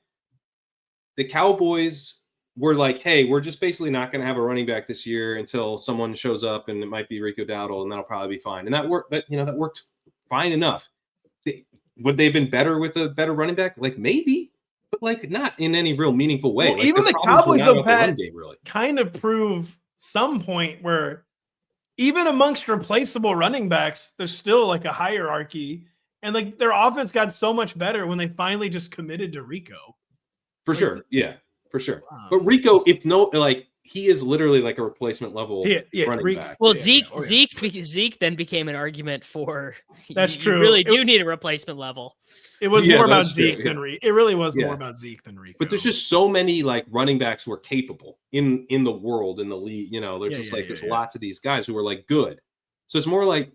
the Cowboys were like, hey, we're just basically not going to have a running back this year until someone shows up, and it might be Rico Dowdle, and that'll probably be fine. And that worked, but that worked fine enough. Would they have been better with a better running back? Like maybe, but like not in any real meaningful way. Well, like, even the Cowboys, though, Pat, game, really. kind of prove some point where even amongst replaceable running backs, there's still like a hierarchy, and like their offense got so much better when they finally just committed to Rico. For sure, yeah. For sure. But Rico, he is literally like a replacement level running back. Well, Zeke then became an argument for that's true. You really do need a replacement level. It was more about Zeke than Rico. It really was more about Zeke than Rico. But there's just so many like running backs who are capable in the world, in the league. There's lots of these guys who are like good. So it's more like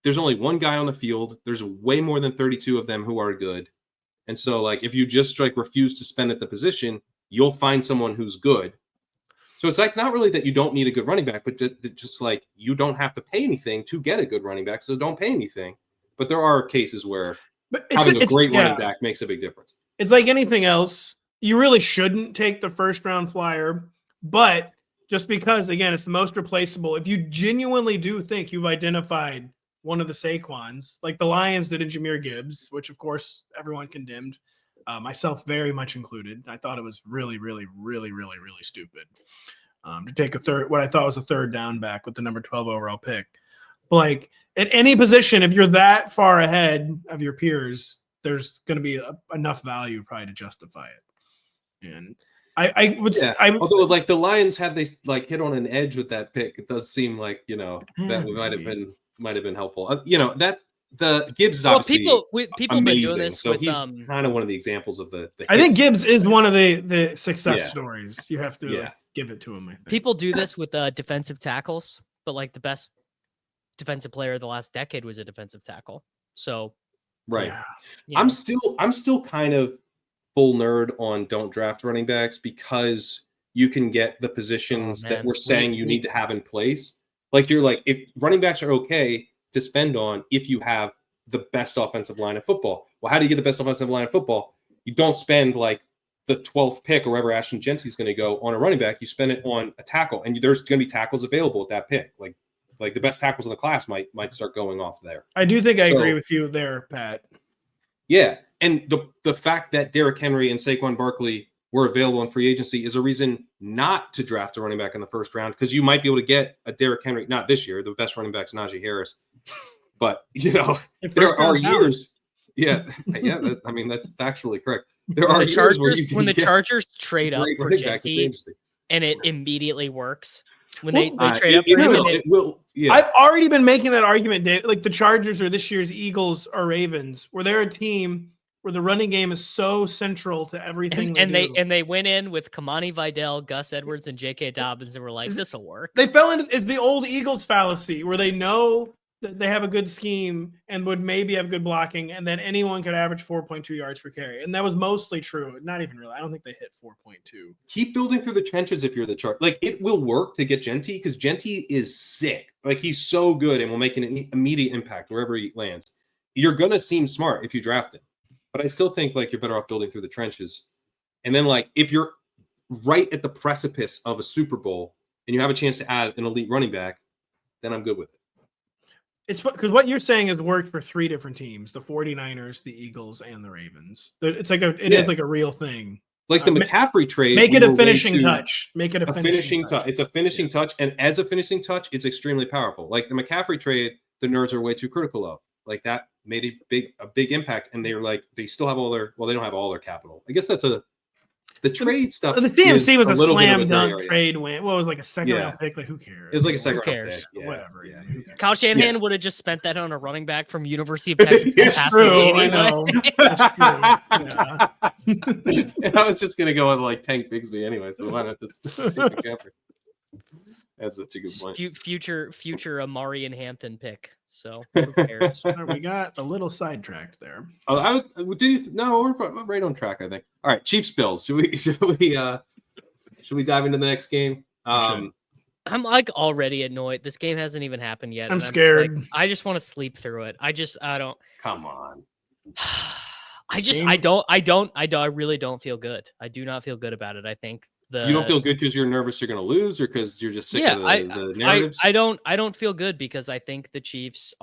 there's only one guy on the field. There's way more than 32 of them who are good. And so like if you just like refuse to spend at the position, you'll find someone who's good. So it's like not really that you don't need a good running back, but just like you don't have to pay anything to get a good running back, so don't pay anything. But there are cases where having a great running back makes a big difference. It's like anything else. You really shouldn't take the first round flyer, but just because, again, it's the most replaceable, if you genuinely do think you've identified one of the Saquons, like the Lions did in Jahmyr Gibbs, which of course everyone condemned, myself very much included. I thought it was really, really, really, really, really stupid to take what I thought was a third down back with the number 12 overall pick. But like at any position, if you're that far ahead of your peers, there's going to be enough value probably to justify it. And although like the Lions, had they like hit on an edge with that pick, it does seem like that might have been helpful. That. The Gibbs is obviously people been doing this so with he's kind of one of the examples of the I think Gibbs is one of the success stories. You have to give it to him. I think. People do this with defensive tackles, but like the best defensive player of the last decade was a defensive tackle. So right. I'm still kind of full nerd on don't draft running backs because you can get the positions that we're saying you need to have in place. Like you're like, if running backs are okay to spend on if you have the best offensive line of football. Well, how do you get the best offensive line of football? You don't spend like the 12th pick or wherever Ashton Jency's going to go on a running back. You spend it on a tackle, and there's going to be tackles available at that pick. Like the best tackles in the class might start going off there. I do think I agree with you there, Pat. Yeah, and the fact that Derrick Henry and Saquon Barkley were available in free agency is a reason not to draft a running back in the first round, because you might be able to get a Derrick Henry, not this year. The best running back's Najee Harris. But, there are years. Yeah. I mean, that's factually correct. There are years when the Chargers trade up for Jency and it immediately works. When they trade up for him, it will. Yeah. I've already been making that argument, Dave. Like the Chargers or this year's Eagles or Ravens, where they're a team where the running game is so central to everything And they do. they went in with Kamani Vidal, Gus Edwards, and J.K. Dobbins, and were like, "This will work." They fell into it's the old Eagles fallacy where they know that they have a good scheme and would maybe have good blocking, and then anyone could average 4.2 yards per carry. And that was mostly true. Not even really. I don't think they hit 4.2. Keep building through the trenches if you're the chart. Like, it will work to get Genty because Genty is sick. Like, he's so good and will make an immediate impact wherever he lands. You're going to seem smart if you draft him. But I still think, like, you're better off building through the trenches. And then, like, if you're right at the precipice of a Super Bowl and you have a chance to add an elite running back, then I'm good with it. It's because what you're saying has worked for 3 different teams: the 49ers, the Eagles, and the Ravens. It's like it is like a real thing. Like the McCaffrey trade. Make it a finishing touch. Make it a finishing touch. It's a finishing touch. And as a finishing touch, it's extremely powerful. Like the McCaffrey trade, the nerds are way too critical of. Like that made a big impact. And they were like, they still have they don't have all their capital. I guess that's the trade stuff. The CMC was a slam dunk area. Trade win. What was like a second round pick? Like who cares? It was like a second round pick. Yeah. Whatever. Yeah. Kyle Shanahan would have just spent that on a running back from University of Texas. It's true. I know. That's true. Yeah. And I was just gonna go with like Tank Bigsby anyway, so why not just take McCaffrey? That's such a good point. Future Amari and Hampton pick. So who cares? We got a little sidetracked there. Oh, no, we're right on track, I think. All right, Chiefs Bills. Should we dive into the next game? I'm like already annoyed. This game hasn't even happened yet. I'm scared. I just want to sleep through it. I don't. Come on. I really don't feel good. I do not feel good about it. I think you don't feel good because you're nervous you're going to lose, or because you're just sick of the narratives? I don't feel good because I think the Chiefs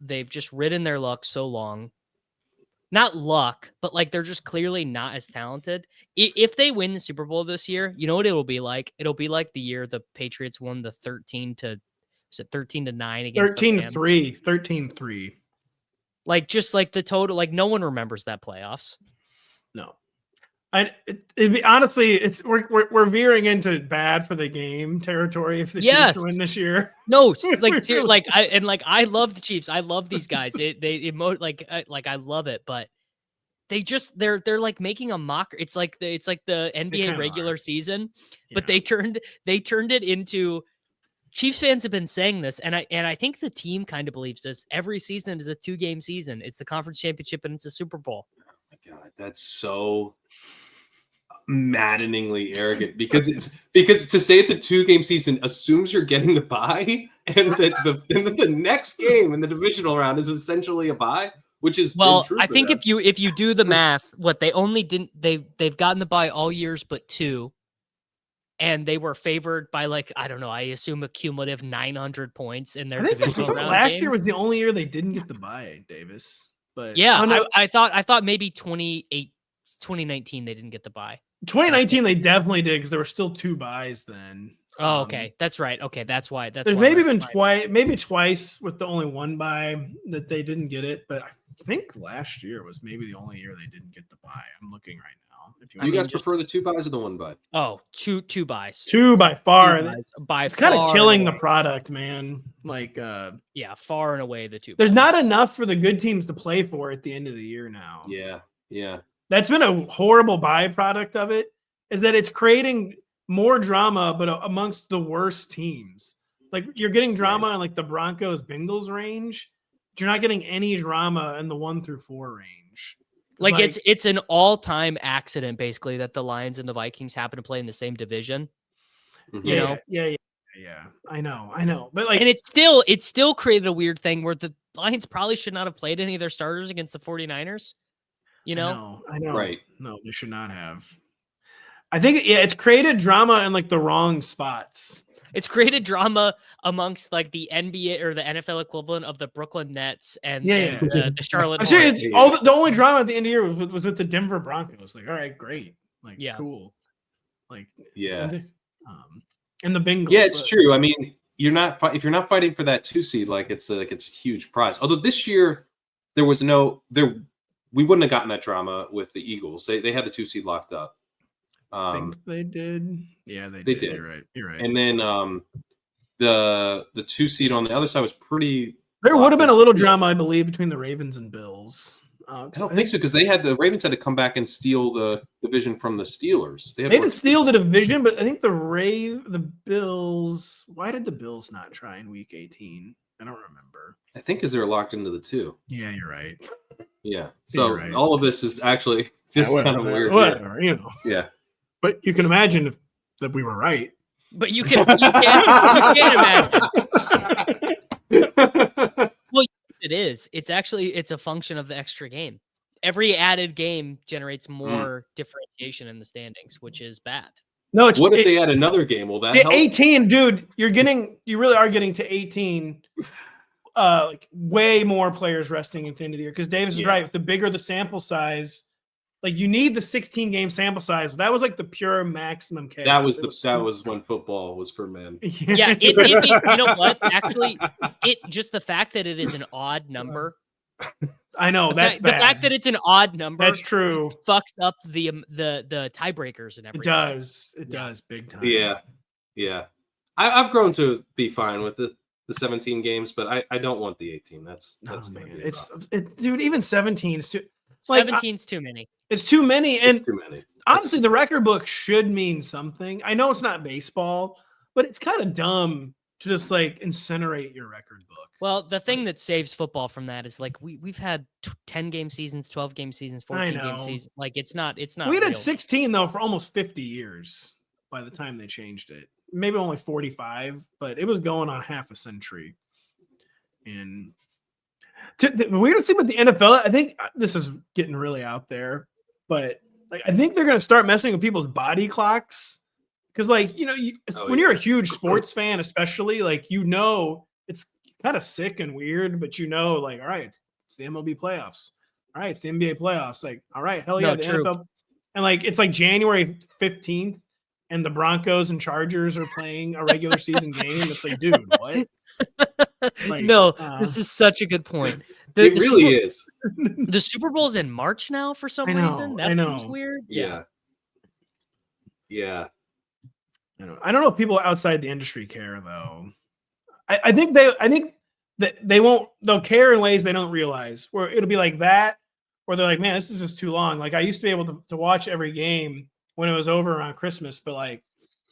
they've just ridden their luck so long. Not luck, but like they're just clearly not as talented. If they win the Super Bowl this year, you know what it'll be like? It'll be like the year the Patriots won the 13-9 against 13-3, 13-3. Like just like the total, like no one remembers that playoffs. No. Honestly, we're veering into bad for the game territory if the Chiefs win this year. No, like I love the Chiefs. I love these guys. I love it, but they're like making a mock. It's like the NBA regular season, but they turned it into. Chiefs fans have been saying this, and I think the team kind of believes this. Every season is a 2-game season. It's the conference championship and it's a Super Bowl. Oh my God, that's so maddeningly arrogant because to say it's a 2-game season assumes you're getting the bye, and that the next game in the divisional round is essentially a bye, which is I think if you do the math, what they only didn't they've gotten the bye all years but 2. And they were favored by I don't know, I assume a cumulative 900 points in their divisional round. Last year was the only year they didn't get the bye, Davis. But yeah, I thought maybe 2019 they didn't get the bye. 2019 they definitely did because there were still 2 byes then. Oh, okay, that's right. Okay, that's why. There's maybe been twice with the only 1 bye that they didn't get it, but I think last year was maybe the only year they didn't get the bye. I'm looking right now. Do you guys prefer the 2 byes or the 1 bye? Oh, two byes. 2 by far. It's kind of killing the product, man. Far and away the 2. There's not enough for the good teams to play for at the end of the year now. Yeah. That's been a horrible byproduct of it, is that it's creating more drama, but amongst the worst teams. Like you're getting drama in the Broncos Bengals range. But you're not getting any drama in the 1 through 4 range. It's an all-time accident basically that the Lions and the Vikings happen to play in the same division. Mm-hmm. You know? Yeah. I know. But and it still created a weird thing where the Lions probably should not have played any of their starters against the 49ers. You know? I know. Right. No, they should not have. I think it's created drama in the wrong spots. It's created drama amongst the NBA or the NFL equivalent of the Brooklyn Nets and the Charlotte. I'm serious. The only drama at the end of the year was with the Denver Broncos. All right, great. Cool. And the Bengals. Yeah, it's true. I mean, if you're not fighting for that 2 seed, it's a huge prize. Although this year we wouldn't have gotten that drama with the Eagles. They had the 2 seed locked up. I think they did. Yeah, they did. You're right. And then the 2 seed on the other side was pretty. There would have been a little drama, I believe, between the Ravens and Bills. I don't think so because the Ravens had to come back and steal the division from the Steelers. They didn't steal the division, but I think the Bills. Why did the Bills not try in Week 18? I don't remember. I think because they're locked into the 2. Yeah, you're right. Yeah. So right. all of this is actually just kind of weird. Whatever, you know. Yeah. But you can imagine that we were right. But you can't imagine. Well, it is. It's a function of the extra game. Every added game generates more differentiation in the standings, which is bad. No, what if they add another game? Will that help? 18, dude? You really are getting to 18. Like way more players resting at the end of the year because Davis is right. The bigger the sample size, like you need the 16 game sample size. That was like the pure maximum chaos. That was when football was for men. Yeah, you know what? Actually, just the fact that it is an odd number. I know the fact that it's an odd number. That's true. Fucks up the tiebreakers and everything. It does big time. Yeah. I've grown to be fine with the 17 games, but I don't want the 18. That's man. Dude, even 17 is too. 17's too many. It's too many, and too many. Honestly, the record book should mean something. I know it's not baseball, but it's kind of dumb to just like incinerate your record book. Well, the thing that saves football from that is like we've had 10 game seasons, 12 game seasons, 14 game seasons. Like it's not. We had 16 though for almost 50 years by the time they changed it. Maybe only 45, but it was going on half a century. And we're gonna see with the NFL. I think this is getting really out there, but like I think they're gonna start messing with people's body clocks because, like, when you're a huge sports fan, especially, like it's kind of sick and weird, but like, all right, it's the MLB playoffs. All right, it's the NBA playoffs. Like, all right, hell yeah, the NFL. And like it's like January 15th. And the Broncos and Chargers are playing a regular season game. It's like, dude, what? Like, no, this is such a good point. It really is. The Super Bowl's in March now for some reason. That seems weird. Yeah. I don't know if people outside the industry care though. I think that they'll care in ways they don't realize. Where it'll be like that, where they're like, man, this is just too long. Like I used to be able to watch every game when it was over around Christmas, but like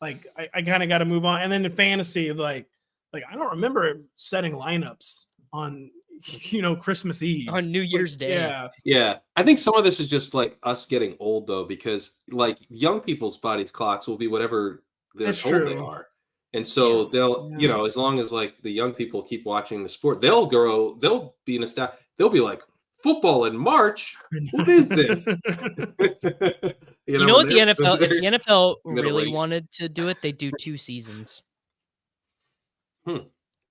I kind of got to move on. And then the fantasy, like I don't remember setting lineups on Christmas Eve on New Year's Day. Yeah. I think some of this is just like us getting old though, because like young people's bodies clocks will be whatever they're told they are, and so they'll as long as like the young people keep watching the sport, they'll be in a staff. They'll be like, football in March? What is this? You know what the NFL? If the NFL really wanted to do it, they do 2 seasons.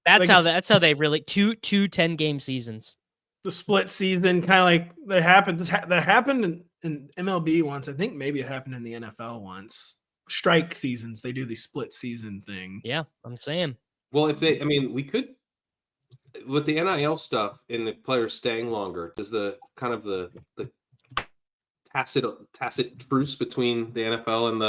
That's how they really two 10-game seasons. The split season, kind of like that happened. That happened in MLB once. I think maybe it happened in the NFL once. Strike seasons, they do the split season thing. Yeah, I'm saying. Well, we could. With the NIL stuff and the players staying longer, does the kind of the tacit truce between the NFL and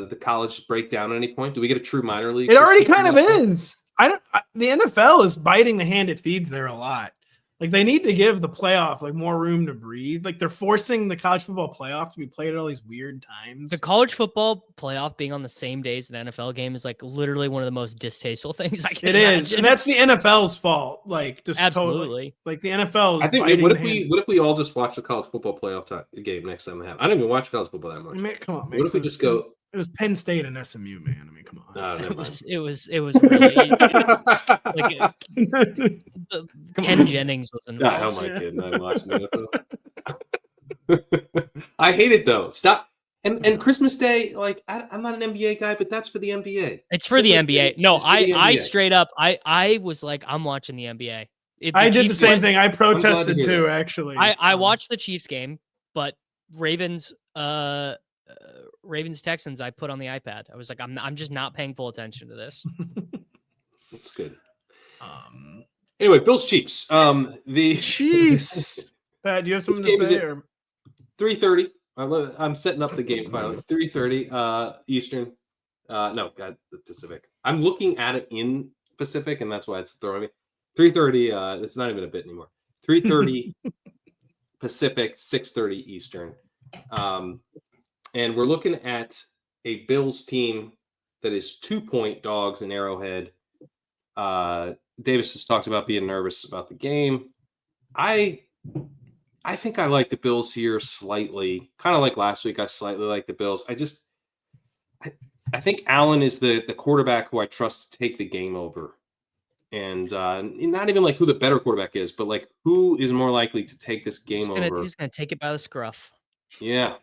the college break down at any point? Do we get a true minor league? It already kind of is. The NFL is biting the hand it feeds there a lot. Like they need to give the playoff like more room to breathe. Like they're forcing the college football playoff to be played at all these weird times. The college football playoff being on the same day as an NFL game is like literally one of the most distasteful things I can imagine. It is, and that's the NFL's fault. Like just absolutely, like the NFL is. I think. What if we all just watch the college football playoff game next time they have? I don't even watch college football that much. I mean, come on, man. What if we just go? It was Penn State and SMU, man. I mean, come on. Never mind. It was really like Ken Jennings was involved. Oh my god, I'm watching NFL. I hate it though. Stop. And Christmas Day, like I'm not an NBA guy, but that's for the NBA. It's for Christmas the NBA. No, I straight up, I was like, I'm watching the NBA. I did the same thing. I protested too, actually. I watched the Chiefs game, but Ravens Texans I put on the iPad. I was like, I'm just not paying full attention to this. That's good. Anyway, Bills Chiefs. The Chiefs. Pat, do you have something to say? 3:30. I'm setting up the game file. It's 3:30 Eastern. The Pacific. I'm looking at it in Pacific, and that's why it's throwing me. 3:30. It's not even a bit anymore. 3:30 Pacific, 6:30 Eastern. And we're looking at a Bills team that is 2-point dogs in Arrowhead. Davis just talked about being nervous about the game. I think I like the Bills here slightly, kind of like last week. I slightly like the Bills. I think Allen is the quarterback who I trust to take the game over. And not even like who the better quarterback is, but like who is more likely to take this game over. He's gonna take it by the scruff. Yeah.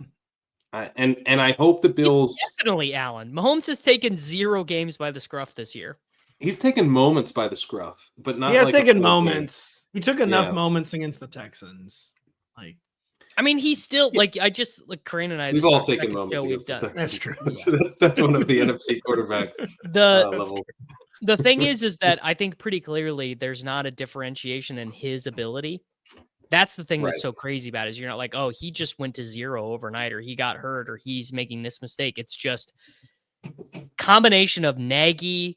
And I hope the Bills. Definitely Allen. Mahomes has taken 0 games by the scruff this year. He's taken moments by the scruff, but not. He has like a taken full game. moments. He took enough moments against the Texans. Like, I mean, he's still like I just like Corinne and I. We've this is all our taken second moments show against the we've done. Texans. That's true. That's one of the NFC quarterback level. The thing is that I think pretty clearly there's not a differentiation in his ability. That's the thing that's so crazy about it, is you're not like, oh, he just went to 0 overnight, or he got hurt, or he's making this mistake. It's just combination of Nagy,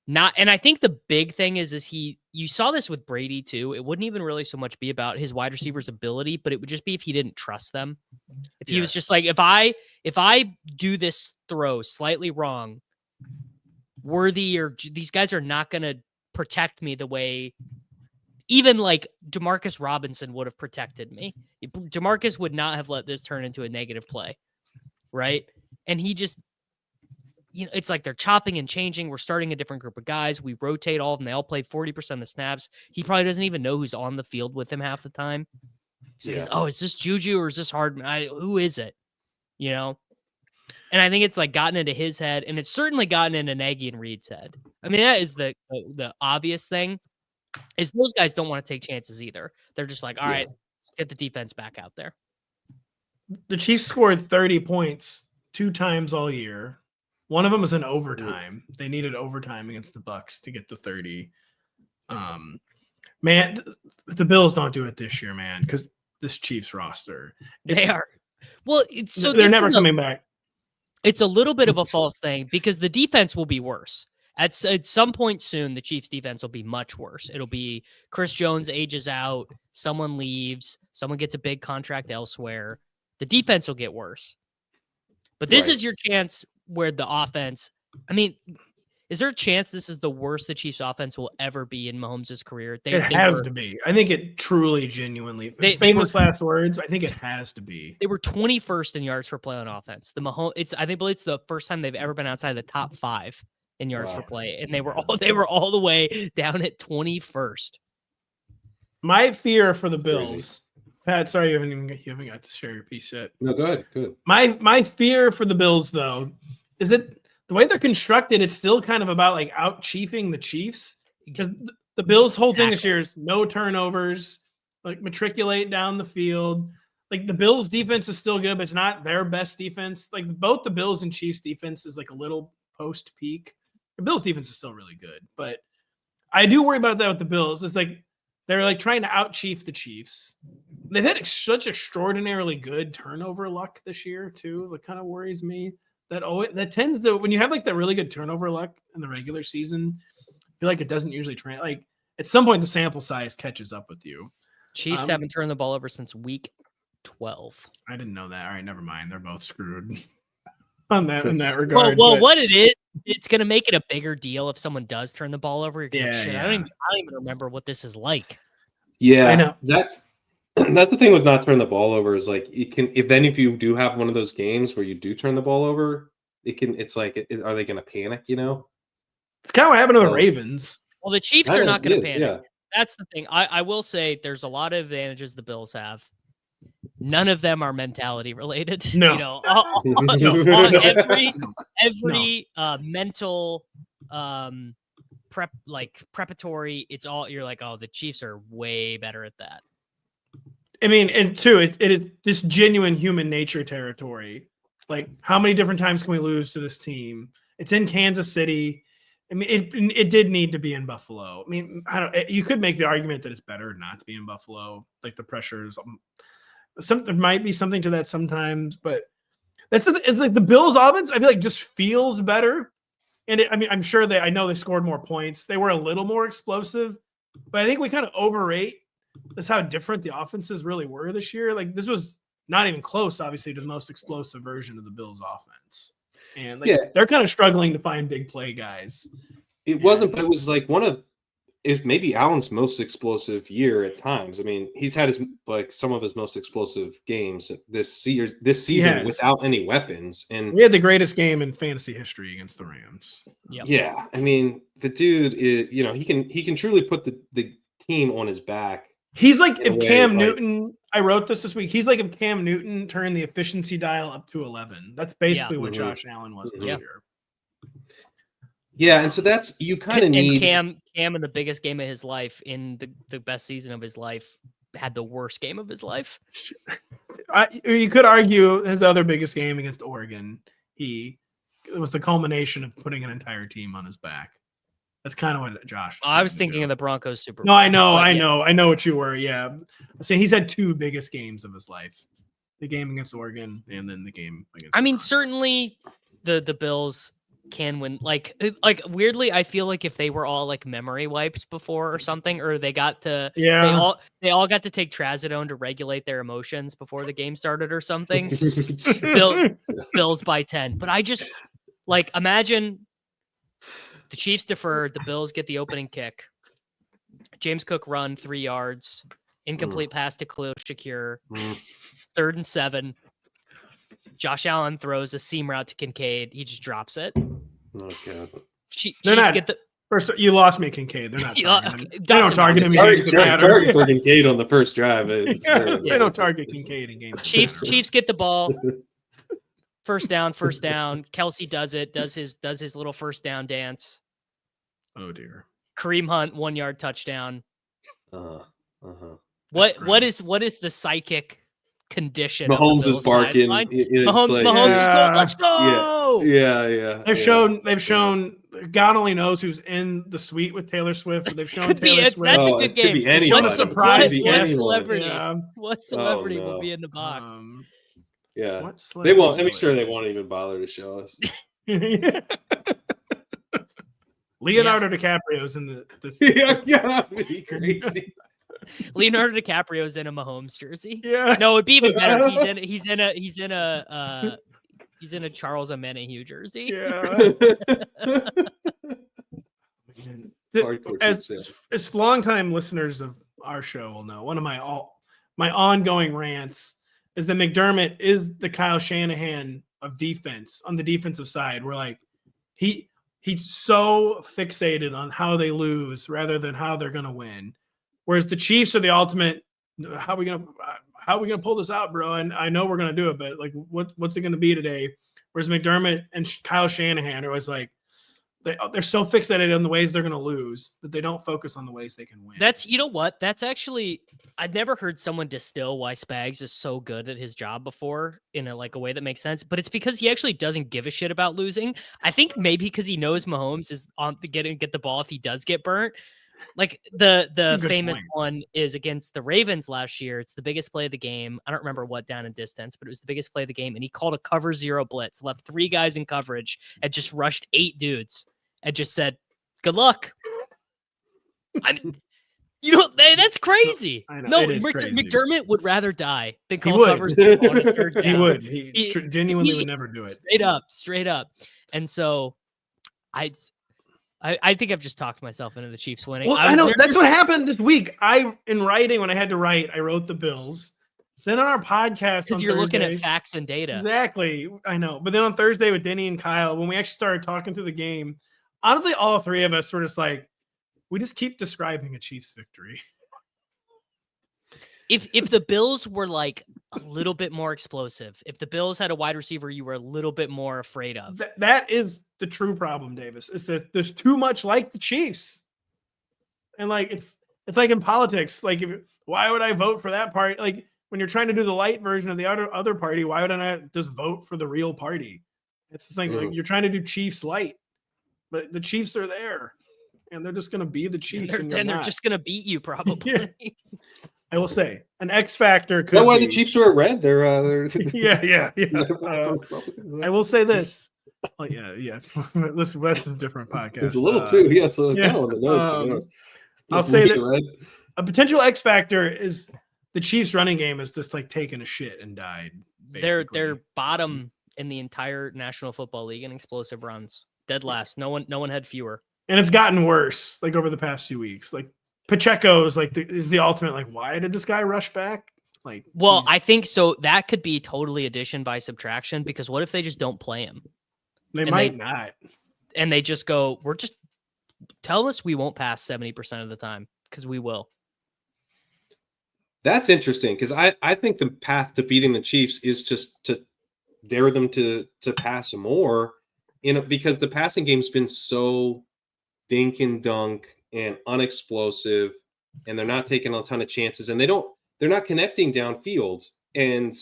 and I think the big thing is you saw this with Brady too. It wouldn't even really so much be about his wide receivers' ability, but it would just be if he didn't trust them. If he was just like, if I do this throw slightly wrong, Worthy or these guys are not going to protect me the way even like DeMarcus Robinson would have protected me. DeMarcus would not have let this turn into a negative play, right? And he just, it's like they're chopping and changing. We're starting a different group of guys. We rotate all of them. They all play 40% of the snaps. He probably doesn't even know who's on the field with him half the time. He says, oh, is this Juju or is this Hardman? Who is it? And I think it's like gotten into his head, and it's certainly gotten into Nagy and Reed's head. I mean, that is the obvious thing, is those guys don't want to take chances either. They're just like, all right, get the defense back out there. The Chiefs scored 30 points 2 times all year. One of them was in overtime. They needed overtime against the Bucs to get to 30. Man, the Bills don't do it this year, man, because this Chiefs roster. They are. Well, they're never coming back. It's a little bit of a false thing because the defense will be worse. At some point soon, the Chiefs defense will be much worse. It'll be Chris Jones ages out, someone leaves, someone gets a big contract elsewhere. The defense will get worse. But this is your chance where the offense, I mean, is there a chance this is the worst the Chiefs offense will ever be in Mahomes' career? It has to be. I think it truly, genuinely, famous last words, I think it has to be. They were 21st in yards per play on offense. I think it's the first time they've ever been outside the top 5 in yards per play, and they were all the way down at 21st. My fear for the Bills, Pat. Sorry, you haven't got to share your piece yet. No, go ahead. Good. My fear for the Bills, though, is that the way they're constructed, it's still kind of about like out-chiefing the Chiefs. Because the Bills' whole thing this year is no turnovers, like matriculate down the field. Like the Bills' defense is still good, but it's not their best defense. Like both the Bills and Chiefs' defense is like a little post-peak. The Bills' defense is still really good, but I do worry about that with the Bills. It's like they're like trying to out-chief the Chiefs. They've had such extraordinarily good turnover luck this year too. That kind of worries me. That tends to, when you have like that really good turnover luck in the regular season, I feel like it doesn't usually like at some point the sample size catches up with you. Chiefs haven't turned the ball over since week 12. I didn't know that. All right, never mind. They're both screwed in that regard. Well, what it is, it's going to make it a bigger deal if someone does turn the ball over. You're going, shit, I don't even remember what this is like. Yeah, I know. That's the thing with not turning the ball over is like if you do have one of those games where you do turn the ball over, it's like, are they going to panic? It's kind of what happened to the Ravens. Well, the Chiefs are not going to panic. Yeah. That's the thing. I will say there's a lot of advantages the Bills have. None of them are mentality related. No. Every mental preparatory, it's all, you're like, oh, the Chiefs are way better at that. I mean, and two, it is this genuine human nature territory. Like, how many different times can we lose to this team? It's in Kansas City. I mean, it did need to be in Buffalo. I mean, you could make the argument that it's better not to be in Buffalo. Like the pressures, there might be something to that sometimes, but it's like the Bills' offense. I feel like just feels better, and I'm sure I know they scored more points. They were a little more explosive, but I think we kind of overrate that's how different the offenses really were this year. Like this was not even close, obviously, to the most explosive version of the Bills offense. And like, they're kind of struggling to find big play guys. It wasn't, but it was like is maybe Allen's most explosive year at times. I mean, he's had some of his most explosive games this season without any weapons. And we had the greatest game in fantasy history against the Rams. Yep. Yeah, I mean, the dude is, he can truly put the team on his back. He's like if Cam Newton. I wrote this week. He's like if Cam Newton turned the efficiency dial up to 11. That's basically what Josh Allen was this year. Yeah, and so that's you kind of need Cam in the biggest game of his life, in the best season of his life, had the worst game of his life. You could argue his other biggest game against Oregon, it was the culmination of putting an entire team on his back. That's kind of what Josh. I was thinking of the Broncos Super Bowl. No, I know what you were. Yeah, I'm saying he's had two biggest games of his life: the game against Oregon and then the game against. I mean, certainly the Bills can win. Like weirdly, I feel like if they were all like memory wiped before or something, or they got to, they all got to take trazodone to regulate their emotions before the game started or something. Bills by 10. But I just like imagine the Chiefs defer, the Bills get the opening kick. James Cook run 3 yards, incomplete pass to Khalil Shakir, 3rd and 7. Josh Allen throws a seam route to Kincaid. He just drops it. Okay. Chiefs get the first. You lost me, Kincaid. They're not. They don't target him. Target for Kincaid on the first drive. They don't target Kincaid in games. Chiefs get the ball. First down. Kelsey does his little first down dance. Oh dear. Kareem Hunt 1 yard touchdown. What is the psychic condition? Mahomes is barking. Mahomes is going, let's go. Yeah. They've shown God only knows who's in the suite with Taylor Swift. But they've shown Taylor Swift. That's a good game. What a surprise! What celebrity? What celebrity will be in the box? Yeah, they won't. I'm sure they won't even bother to show us. Leonardo DiCaprio's in the that'd be crazy. Leonardo DiCaprio's in a Mahomes jersey. Yeah, no, it'd be even better. He's in a Charles Omenihu jersey. Yeah. As longtime listeners of our show will know, one of my ongoing rants is that McDermott is the Kyle Shanahan of defense on the defensive side. We're like, he's so fixated on how they lose rather than how they're going to win. Whereas the Chiefs are the ultimate, how are we going to pull this out, bro? And I know we're going to do it, but like, what's it going to be today? Whereas McDermott and Kyle Shanahan are always like, they're so fixated on the ways they're going to lose that they don't focus on the ways they can win. You know what? That's actually, I've never heard someone distill why Spags is so good at his job before in a way that makes sense, but it's because he actually doesn't give a shit about losing. I think maybe because he knows Mahomes is on to get the ball if he does get burnt. Like the famous one is against the Ravens last year. It's the biggest play of the game. I don't remember what down and distance, but it was the biggest play of the game. And he called a cover 0 blitz, left 3 guys in coverage, and just rushed 8 dudes and just said, "Good luck." I mean, that's crazy. I know, crazy. McDermott would rather die than call cover 0 on a 3rd down. He would. He genuinely would never do it. Straight up. And so I think I've just talked myself into the Chiefs winning. Well, I know that's what happened this week. In writing, when I had to write, I wrote the Bills. Then on our podcast, because you're looking at facts and data. Exactly. I know. But then on Thursday with Denny and Kyle, when we actually started talking through the game, honestly, all 3 of us were just like, we just keep describing a Chiefs victory. If the Bills were like a little bit more explosive, if the Bills had a wide receiver you were a little bit more afraid of. That is the true problem, Davis, is that there's too much like the Chiefs. And like it's like in politics, like why would I vote for that party? Like when you're trying to do the light version of the other party, why would I not just vote for the real party? It's the thing, like you're trying to do Chiefs light, but the Chiefs are there and they're just gonna be the Chiefs. And they're just gonna beat you probably. Yeah. I will say an X factor could. That's why the Chiefs are red. They're yeah. I will say this. Oh yeah. Listen, that's a different podcast. It's a little too. Yeah, so kind of on the nose. I'll say that. a potential X factor is the Chiefs running game is just like taking a shit and died. They're Basically. bottom in the entire National Football League in explosive runs. Dead last. No one had fewer. And it's gotten worse like over the past few weeks. Like Pacheco is like is the ultimate like why did this guy rush back? Like Well, I think so that could be totally addition by subtraction because what if they just don't play him? they and might not. And they just go, we're just tell us we won't pass 70% of the time because we will. That's interesting because I think the path to beating the Chiefs is just to dare them to pass more, because the passing game's been so dink and dunk and unexplosive, and they're not taking a ton of chances, and they're not connecting downfield, and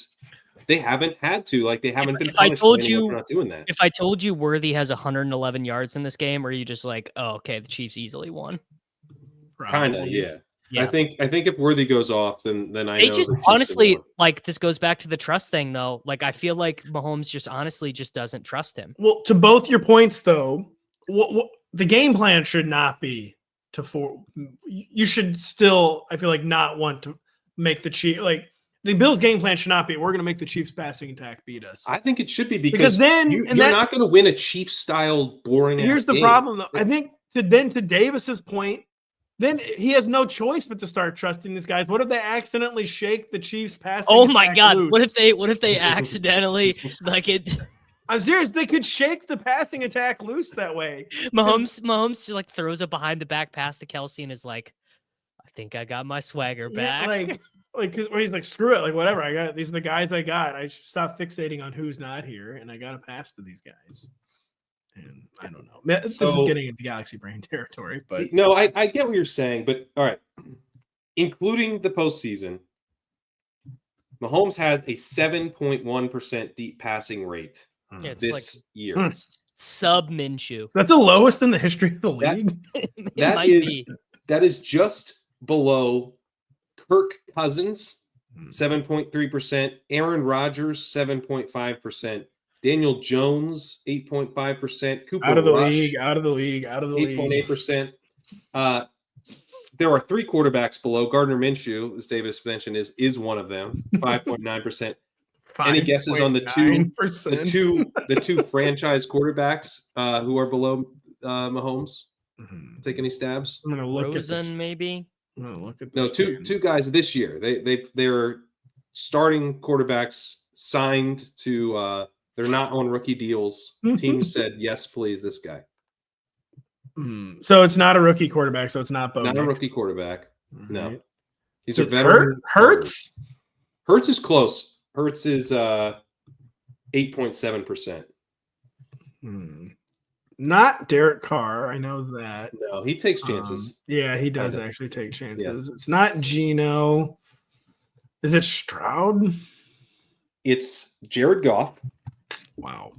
they haven't had to. Like they haven't been punished by anyone for not doing that. If I told you Worthy has 111 yards in this game, are you just like, oh, okay, the Chiefs easily won? Kind of, yeah. Yeah. I think if Worthy goes off, then I They know just the Chiefs honestly have won. like this goes back to the trust thing though. Like I feel like Mahomes just honestly just doesn't trust him. Well, to both your points though, what the game plan should not be you should still I feel like not want to make the Chiefs like the Bills game plan should not be we're going to make the Chiefs passing attack beat us. I think it should be because then you're not going to win a Chiefs style boring. Here's the game. problem though. I think to Davis's point, then he has no choice but to start trusting these guys. What if they accidentally shake the Chiefs passing? Oh my God! Loose? What if they accidentally like it? I'm serious. They could shake the passing attack loose that way. Mahomes like throws a behind the back pass to Kelsey and is like, "I think I got my swagger back." Yeah, or he's like, "Screw it, like whatever. I got these are the guys I got. I should stop fixating on who's not here, and I got to pass to these guys." And I don't know. This is getting into Galaxy Brain territory, but no, I get what you're saying, but all right, including the postseason, Mahomes has a 7.1% deep passing rate this year. Sub Minshew. Is that the lowest in the history of the league? That is just below Kirk Cousins, 7.3%, Aaron Rodgers, 7.5%. Daniel Jones, 8.5%. Cooper out of the Rush, league, out of the league, 8.8%. There are three quarterbacks below. Gardner Minshew, as Davis mentioned, is one of them, 5.9%. Any guesses on the two franchise quarterbacks who are below Mahomes? Take any stabs? I'm gonna look Rosen, at this. maybe. I'm gonna look at No, two guys this year. They're starting quarterbacks signed to. They're not on rookie deals. Teams said, yes, please, this guy. So it's not a rookie quarterback, so it's not Bo. Not a rookie quarterback. No. Right. These are veteran. Hurts? Hurts is close. Hurts is 8.7%. Not Derek Carr. I know that. No, he takes chances. Yeah, he does actually take chances. Yeah. It's not Geno. Is it Stroud? It's Jared Goff. Wow.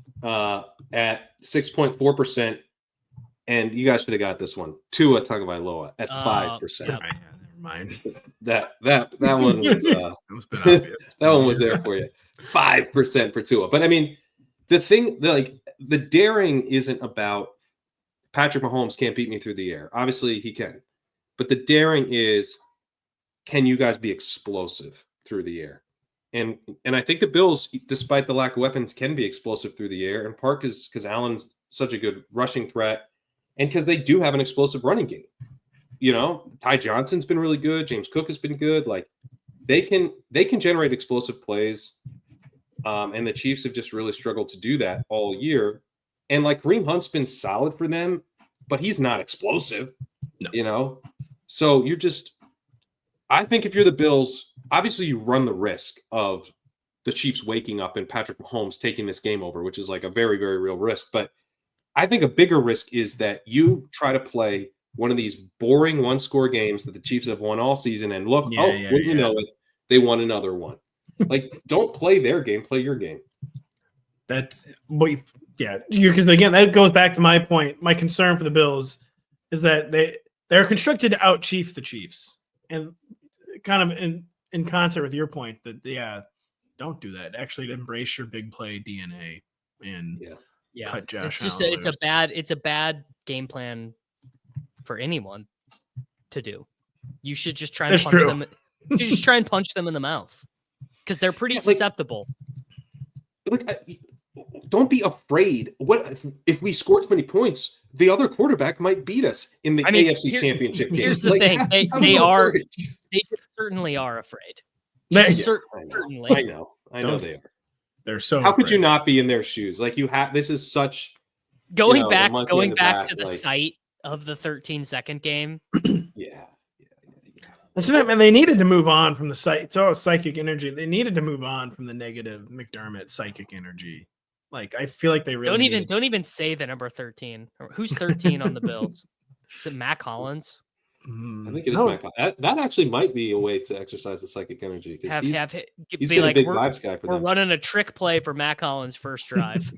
At 6.4%. And you guys should have got this one. Tua Tagovailoa at 5%. Yeah, never mind. That one was that one was there for you. 5% for Tua. But I mean, the daring isn't about Patrick Mahomes can't beat me through the air. Obviously he can. But the daring is, can you guys be explosive through the air? And I think the Bills, despite the lack of weapons, can be explosive through the air. And part is because Allen's such a good rushing threat, and because they do have an explosive running game. You know, Ty Johnson's been really good. James Cook has been good. Like they can generate explosive plays, and the Chiefs have just really struggled to do that all year. And like Kareem Hunt's been solid for them, but he's not explosive. No. You know, so you're just. I think if you're the Bills, obviously you run the risk of the Chiefs waking up and Patrick Mahomes taking this game over, which is like a very, very real risk. But I think a bigger risk is that you try to play one of these boring one-score games that the Chiefs have won all season and look, you know it, they won another one. Like, don't play their game, play your game. Because again, that goes back to my point. My concern for the Bills is that they're constructed to out-chief the Chiefs. And kind of in concert with your point that don't do that. Actually embrace your big play DNA and cut Josh. It's a bad game plan for anyone to do. You should just try and That's punch true. them. You should just try and punch them in the mouth because they're pretty Yeah, like- susceptible. Don't be afraid. What if we score too many points? The other quarterback might beat us in the AFC Championship game. Here's the thing: have they a little are courage. they certainly are afraid. They- Just yeah, certainly. I know they are. They're so. How could you afraid. not be in their shoes? Like you have. This is such. Going the back monkey in the back, to the like- site of the 13-second game. Yeah. That's what, man. They needed to move on from the it's all psychic energy. They needed to move on from the negative McDermott psychic energy. Like I feel like they really Don't even say the number 13. Who's 13 on the Bills? Is it Mac Hollins? I think it is Mac. That actually might be a way to exercise the psychic energy because he's be been like, a big we're vibes guy for we're them. running a trick play for Mac Hollins' first drive.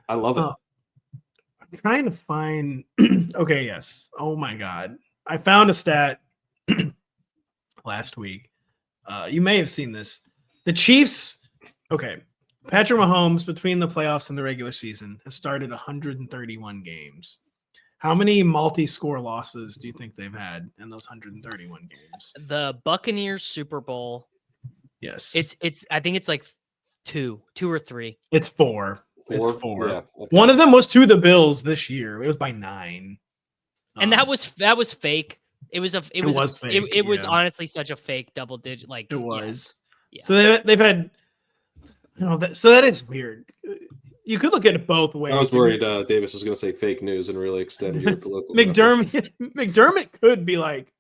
I love it. I'm trying to find. Okay, yes. Oh my god, I found a stat last week. You may have seen this. The Chiefs. Okay, Patrick Mahomes between the playoffs and the regular season has started 131 games. How many multi-score losses do you think they've had in those 131 games? The Buccaneers Super Bowl. Yes, It's I think it's like two or three. it's four. It's four. Yeah, okay. One of them was to the Bills this year. It was by 9. And that was fake. It was fake, it was yeah. honestly such a fake double digit. Like It was. Yeah. So they've had, so that is weird. You could look at it both ways. I was worried Davis was going to say fake news and really extend your political. McDermott could be like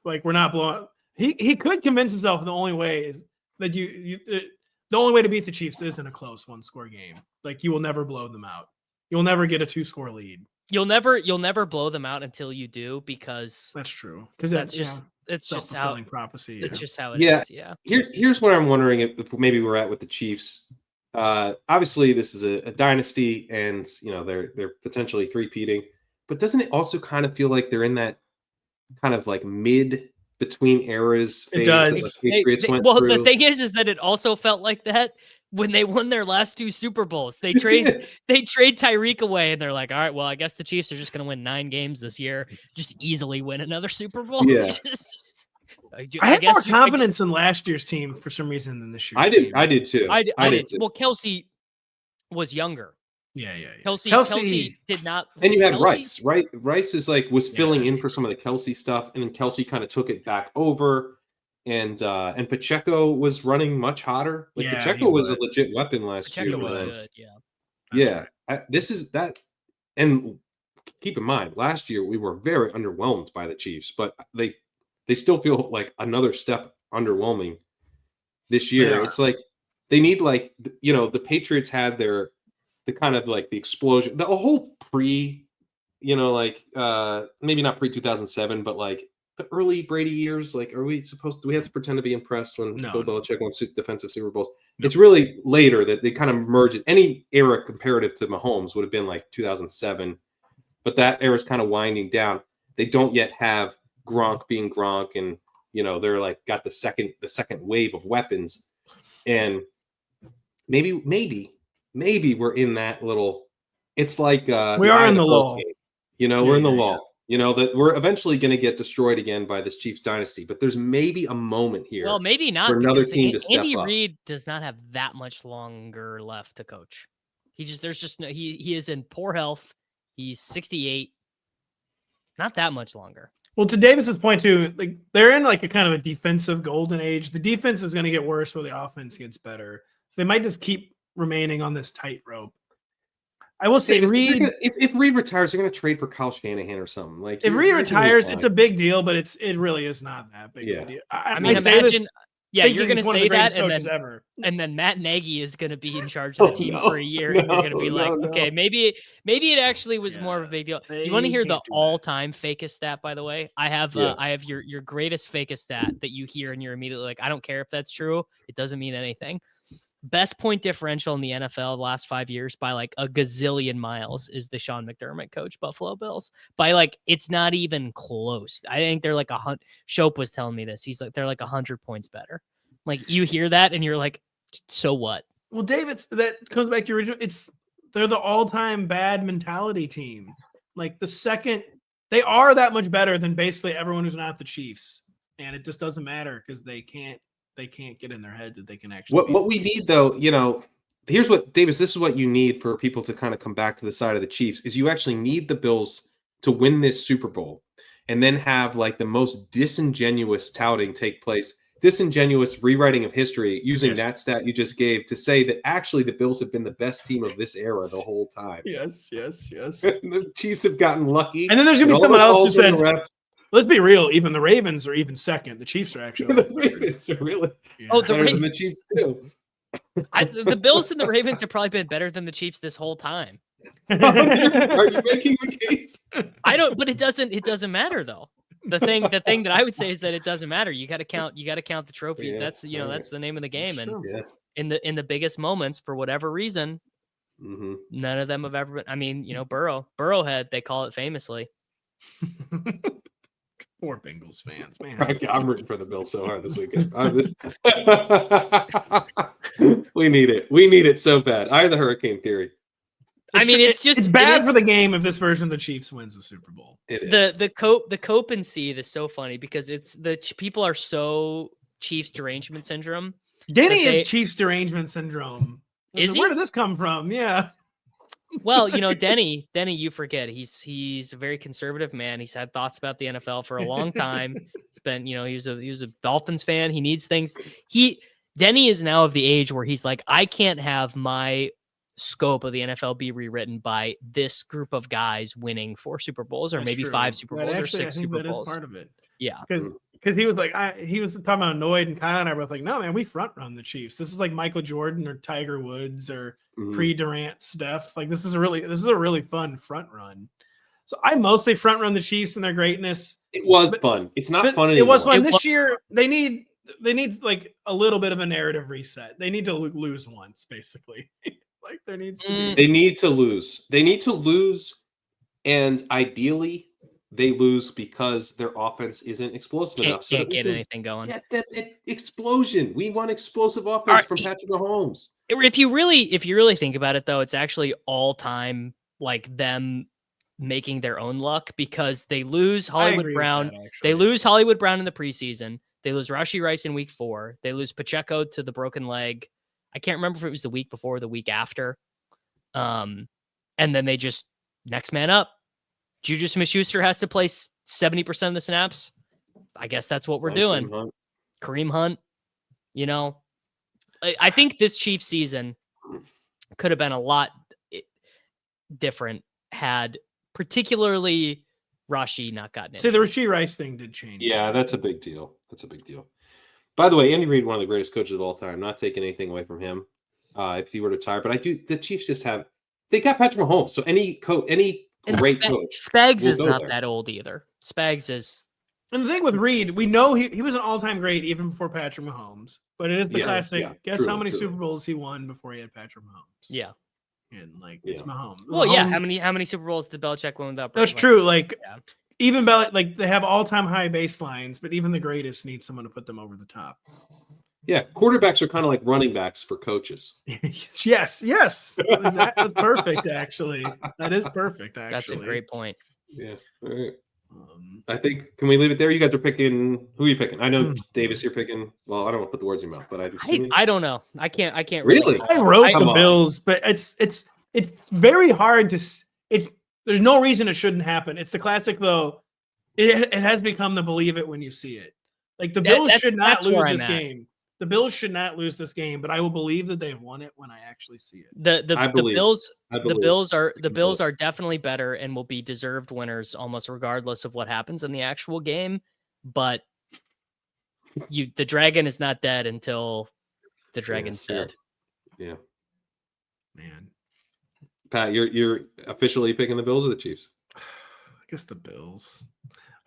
we're not blowing. He could convince himself the only way is that the only way to beat the Chiefs is in a close 1-score game. Like you will never blow them out. You'll never get a 2-score lead. You'll never blow them out until you do because That's true. Because that's just it's just how prophecy. it's just how it is. Yeah. Here's what I'm wondering if maybe we're at with the Chiefs. Obviously, this is a dynasty, and they're potentially three-peating. But doesn't it also kind of feel like they're in that kind of like mid between eras phase? It does. That the Patriots went Well, through? the thing is that it also felt like that when they won their last 2 Super Bowls. They trade Tyreek away, and they're like, all right, well, I guess the Chiefs are just going to win 9 games this year, just easily win another Super Bowl. Yeah. I had more confidence in last year's team for some reason than this year's team. I did too. I did too. Well, Kelsey was younger. Yeah. Kelsey did not. And you had Kelsey- Rice, right? Rice was filling in for some of the Kelsey stuff, and then Kelsey kind of took it back over. And Pacheco was running much hotter. Like Yeah, Pacheco he was a was. legit weapon last year. Pacheco was man. good. Yeah. Yeah, this is that. And keep in mind, last year we were very underwhelmed by the Chiefs, but they still feel like another step underwhelming this year. It's like they need the Patriots had the kind of like the explosion, the whole maybe not pre 2007, but like the early Brady years. Like, do we have to pretend to be impressed when Bill Belichick won defensive Super Bowls? No. It's really later that they kind of merge it. Any era comparative to Mahomes would have been like 2007, but that era is kind of winding down. They don't yet have Gronk being Gronk, and they're like got the second wave of weapons, and maybe we're in that little. It's like we are in the lull. We're in the lull. That we're eventually going to get destroyed again by this Chiefs dynasty, but there's maybe a moment here. Well, maybe not. For another team to step Andy up. Reid does not have that much longer left to coach. He is in poor health. He's 68. Not that much longer. Well, to Davis's point too, like they're in like a kind of a defensive golden age. The defense is going to get worse while the offense gets better. So they might just keep remaining on this tightrope. I will say, Reid. If Reid retires, they're going to trade for Kyle Shanahan or something. Like if Reid retires, it's a big deal, but it really is not that big of a deal. I mean, imagine. Yeah, you're going to say that, and then Matt Nagy is going to be in charge of the team for a year, and you're going to be like, okay, maybe it actually was more of a big deal. You want to hear the all-time fakest stat? By the way, I have your greatest fakest stat that you hear, and you're immediately like, I don't care if that's true. It doesn't mean anything. Best point differential in the NFL the last 5 years by like a gazillion miles is the Sean McDermott coach Buffalo Bills. By like, it's not even close. I think they're like Shope was telling me this. He's like, they're like 100 points better. Like you hear that and you're like, so what? Well, David, that comes back to your original. They're the all-time bad mentality team. Like the second They are that much better than basically everyone who's not the Chiefs, and it just doesn't matter because they can't get in their head that they can actually. What we need though, here's what Davis. This is what you need for people to kind of come back to the side of the Chiefs is you actually need the Bills to win this Super Bowl, and then have like the most disingenuous touting take place. Disingenuous rewriting of history using that stat you just gave to say that actually the Bills have been the best team of this era the whole time. Yes. The Chiefs have gotten lucky. And then there's going to be someone else who said, let's be real, even the Ravens are even second. The Chiefs are actually the Ravens are really better than the Chiefs too. The Bills and the Ravens have probably been better than the Chiefs this whole time. Are you making the case? I don't, but it doesn't matter though. The thing that I would say is that it doesn't matter. You got to count the trophies. Yeah, that's that's the name of the game. And yeah. in the biggest moments, for whatever reason, none of them have ever been. I mean, Burrowhead, they call it famously. Poor Bengals fans, man. I'm rooting for the Bills so hard this weekend. We need it. We need it so bad. I have the hurricane theory. It's bad for the game if this version of the Chiefs wins the Super Bowl. It is. The cope and seethe is so funny because people are so Chiefs derangement syndrome. Denny is Chiefs derangement syndrome. Is he? Where did this come from? Yeah. Well, Denny, you forget he's a very conservative man. He's had thoughts about the NFL for a long time. He's been, he was a Dolphins fan. He needs things. Denny is now of the age where he's like, I can't have my scope of the NFL be rewritten by this group of guys winning 4 Super Bowls or That's maybe true. 5 Super Bowls or 6 Super that Bowls. Is part of it. Yeah. Because he was like, he was talking about annoyed, and Kyle and I were both like, no, man, we front run the Chiefs. This is like Michael Jordan or Tiger Woods or pre-Durant Steph. Like this is a really fun front run. So I mostly front run the Chiefs and their greatness. It was fun. It's not fun anymore. It was fun this year. They need like a little bit of a narrative reset. They need to lose once, basically. Like there needs to be. They need to lose. They need to lose, and ideally, they lose because their offense isn't explosive enough. Can't get anything going. Yeah, that explosion. We want explosive offense from Patrick Mahomes. If you really think about it, though, it's actually all time like them making their own luck because they lose Hollywood Brown. They lose Hollywood Brown in the preseason. They lose Rashee Rice in week 4. They lose Pacheco to the broken leg. I can't remember if it was the week before or the week after. And then they just next man up. Juju Smith-Schuster has to play 70% of the snaps. I guess that's what we're doing. Kareem Hunt. I think this Chiefs season could have been a lot different had particularly Rashee not gotten it. See, the Rashee Rice thing did change. Yeah, that's a big deal. By the way, Andy Reid, one of the greatest coaches of all time. Not taking anything away from him if he were to retire, but the Chiefs they got Patrick Mahomes. So any great coach. Spags is not that old either. Spags is. And the thing with Reid, we know he was an all-time great even before Patrick Mahomes. But it is the classic. Guess how many Super Bowls he won before he had Patrick Mahomes? Yeah. And it's Mahomes. Well, Mahomes, how many Super Bowls did Belichick win without? That's true. Even they have all-time high baselines, but even the greatest need someone to put them over the top. Yeah, quarterbacks are kind of like running backs for coaches. Yes. That's perfect, actually. That is perfect, actually. That's a great point. Yeah. All right. I think, can we leave it there? You guys are picking, who are you picking? I know, Davis, you're picking, well, I don't want to put the words in your mouth, but I don't know. I can't really. I wrote the Bills, but it's very hard to, there's no reason it shouldn't happen. It's the classic, though. It has become the believe it when you see it. Like the Bills should not lose this game. The Bills should not lose this game, but I will believe that they've won it when I actually see it. The Bills are definitely better and will be deserved winners almost regardless of what happens in the actual game. But the dragon is not dead until the dragon's dead. Yeah, man. Pat, you're officially picking the Bills or the Chiefs? I guess the Bills.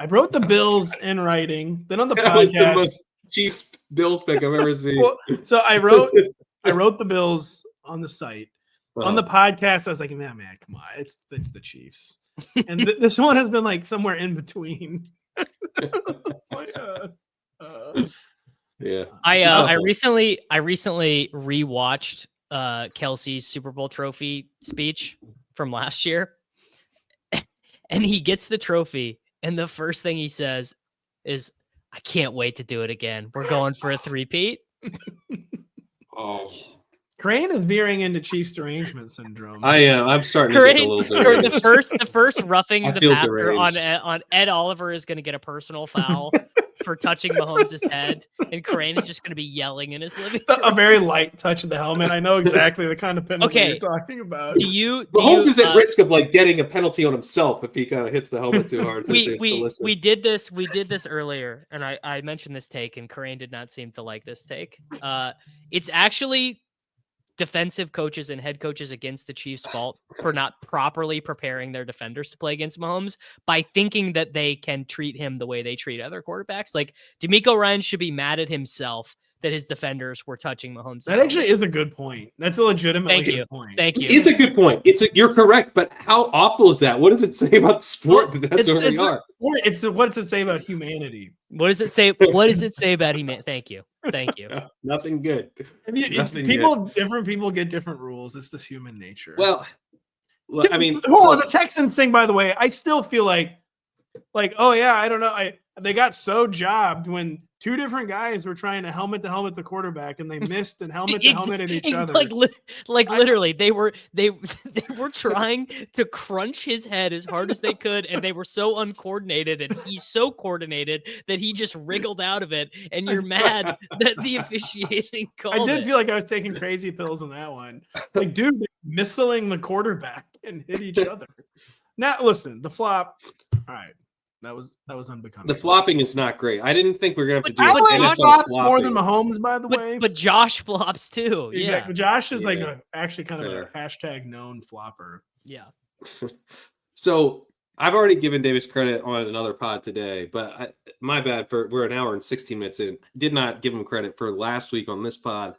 I wrote the Bills in writing. Then on the podcast. Was the most Chiefs Bills pick I've ever seen. So I wrote the Bills on the site. On the podcast, I was like, man, come on, it's the Chiefs. And this one has been like somewhere in between. Yeah. I recently rewatched Kelsey's Super Bowl trophy speech from last year. and he gets the trophy, and the first thing he says is, "I can't wait to do it again. We're going for a three-peat." Oh, Crane is veering into Chiefs derangement syndrome. I am. I'm starting to get a Crane, little or deranged. the first roughing I the feel passer on deranged. Ed Oliver is going to get a personal foul for touching Mahomes' head, and Crane is just going to be yelling in his living room. A very light touch of the helmet. I know exactly the kind of penalty Okay. you're talking about. Mahomes is at risk of like getting a penalty on himself if he kind of hits the helmet too hard. We did this earlier, and I mentioned this take, and Crane did not seem to like this take. It's actually defensive coaches and head coaches against the Chiefs' fault for not properly preparing their defenders to play against Mahomes by thinking that they can treat him the way they treat other quarterbacks. Like DeMeco Ryans should be mad at himself that his defenders were touching Mahomes. That actually is a good point. That's a legitimately good point. Thank you. It is a good point. You're correct, but how awful is that? What does it say about the sport that that's where we are? What does it say about humanity? What does it say? What does it say about humanity? Thank you. Nothing good. Different people get different rules. It's just human nature. Well, I mean, the Texans thing, by the way, I still feel like, oh yeah, I don't know. They got so jobbed when two different guys were trying to helmet the quarterback, and they missed and helmet at each other. Literally, they were trying to crunch his head as hard as they could, and they were so uncoordinated, and he's so coordinated that he just wriggled out of it. And you're mad that the officiating called I did feel like I was taking crazy pills on that one. Like, dude, they're missiling the quarterback and hit each other. Now, listen, the flop. All right. That was unbecoming. The flopping is not great. I didn't think we were going to have to do NFL flops more than Mahomes, by the way. But Josh flops too. Exactly. Yeah. Josh is actually kind of a hashtag known flopper. Yeah. So I've already given Davis credit on another pod today, but my bad we're an hour and 16 minutes in. Did not give him credit for last week on this pod.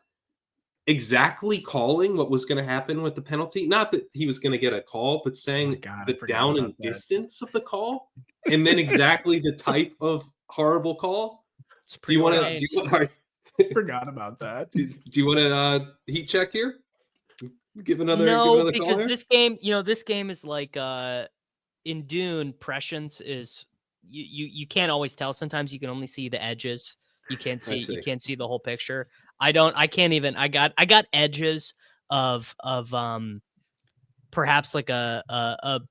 Exactly calling what was going to happen with the penalty. Not that he was going to get a call, but saying the down and distance of the call, and then exactly the type of horrible call. Do you want to? Forgot about that. Do you want to heat check here? Give another because call this game, this game is like in Dune. Prescience is you can't always tell. Sometimes you can only see the edges. You can't see the whole picture. I got edges of perhaps like a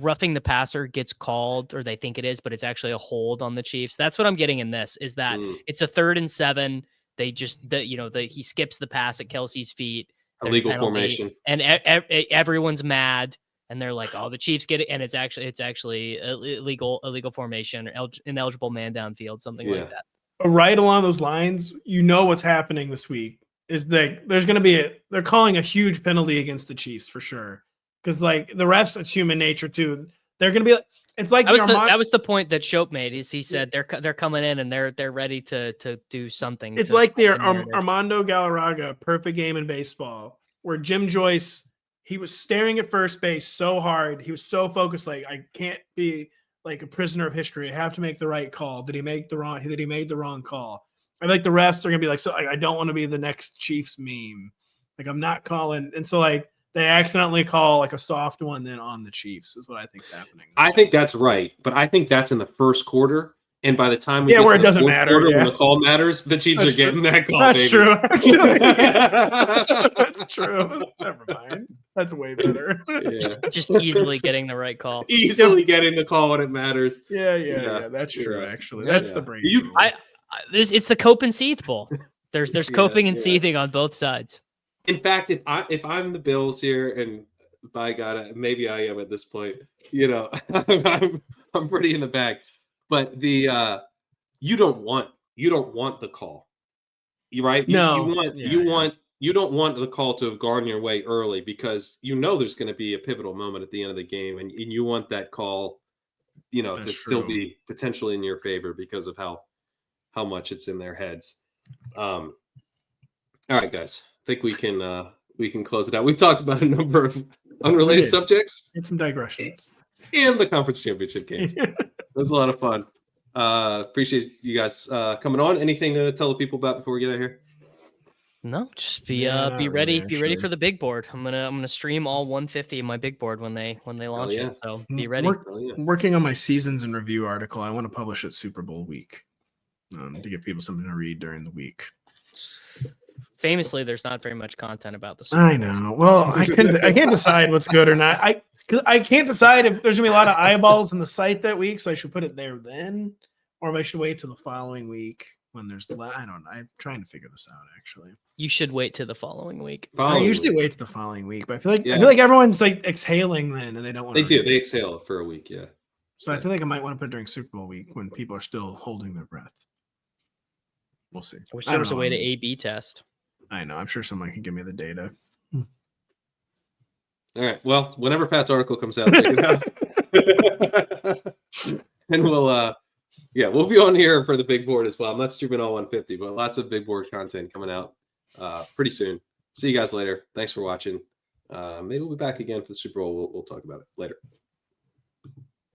roughing the passer gets called, or they think it is, but it's actually a hold on the Chiefs. That's what I'm getting in this, is that it's a 3rd and 7. They just he skips the pass at Kelsey's feet. Illegal formation, and everyone's mad, and they're like, "Oh, the Chiefs get it," and it's actually illegal formation, or ineligible man downfield, something like that. Right along those lines, what's happening this week is that there's going to be they're calling a huge penalty against the Chiefs for sure. Because like the refs, it's human nature too. They're going to be it's like that was the point that Shope made. Is he said they're coming in and they're ready to do something. It's like the Armando Galarraga perfect game in baseball, where Jim Joyce, he was staring at first base so hard, he was so focused, like, I can't be like a prisoner of history. I have to make the right call. Did he made the wrong call? I think the refs are gonna be like, so I don't want to be the next Chiefs meme. Like, I'm not calling, and so like they accidentally call like a soft one then on the Chiefs is what I think is happening. I think that's right, but I think that's in the first quarter. And by the time we get where to it doesn't matter, when the call matters, the Chiefs are getting that call. That's baby. true. Actually. That's true. Never mind. That's way better. Just easily getting the right call. Easily getting the call when it matters. Yeah. That's true. Actually, that's the brain. It's the cope and seethe bowl. There's coping and seething on both sides. In fact, if I'm the Bills here, and by God, maybe I am at this point. I'm pretty in the bag. But you don't want the call, right? No, you don't want the call to have gone your way early, because there's going to be a pivotal moment at the end of the game, and you want that call, to still be potentially in your favor because of how much it's in their heads. All right, guys, I think we can close it out. We've talked about a number of unrelated subjects. It's some digressions. And the conference championship games. It was a lot of fun. Appreciate you guys coming on. Anything to tell the people about before we get out of here? No, just Yeah, be not ready. really, Be ready actually. for the big board. I'm gonna stream all 150 of my big board when they launch yeah. it. So I'm be ready. working on my seasons in review article. I want to publish it Super Bowl week to give people something to read during the week. Famously, there's not very much content about the Super I Bowl. know. Well, I can't decide what's good or not. I can't decide if there's gonna be a lot of eyeballs in the site that week, so I should put it there then, or if I should wait till the following week when there's I don't know. I'm trying to figure this out actually. You should wait to the following week. I usually wait to the following week, but I feel Yeah. like everyone's like exhaling then, and they don't want They to. do. They exhale for a week. Yeah. So I feel like I might want to put it during Super Bowl week when people are still holding their breath. We'll see. I wish I there don't was a know. way to A/B test. I know. I'm sure someone can give me the data. All right. Well, whenever Pat's article comes out, check it out. And we'll be on here for the big board as well. I'm not streaming all 150, but lots of big board content coming out pretty soon. See you guys later. Thanks for watching. Maybe we'll be back again for the Super Bowl. We'll talk about it later.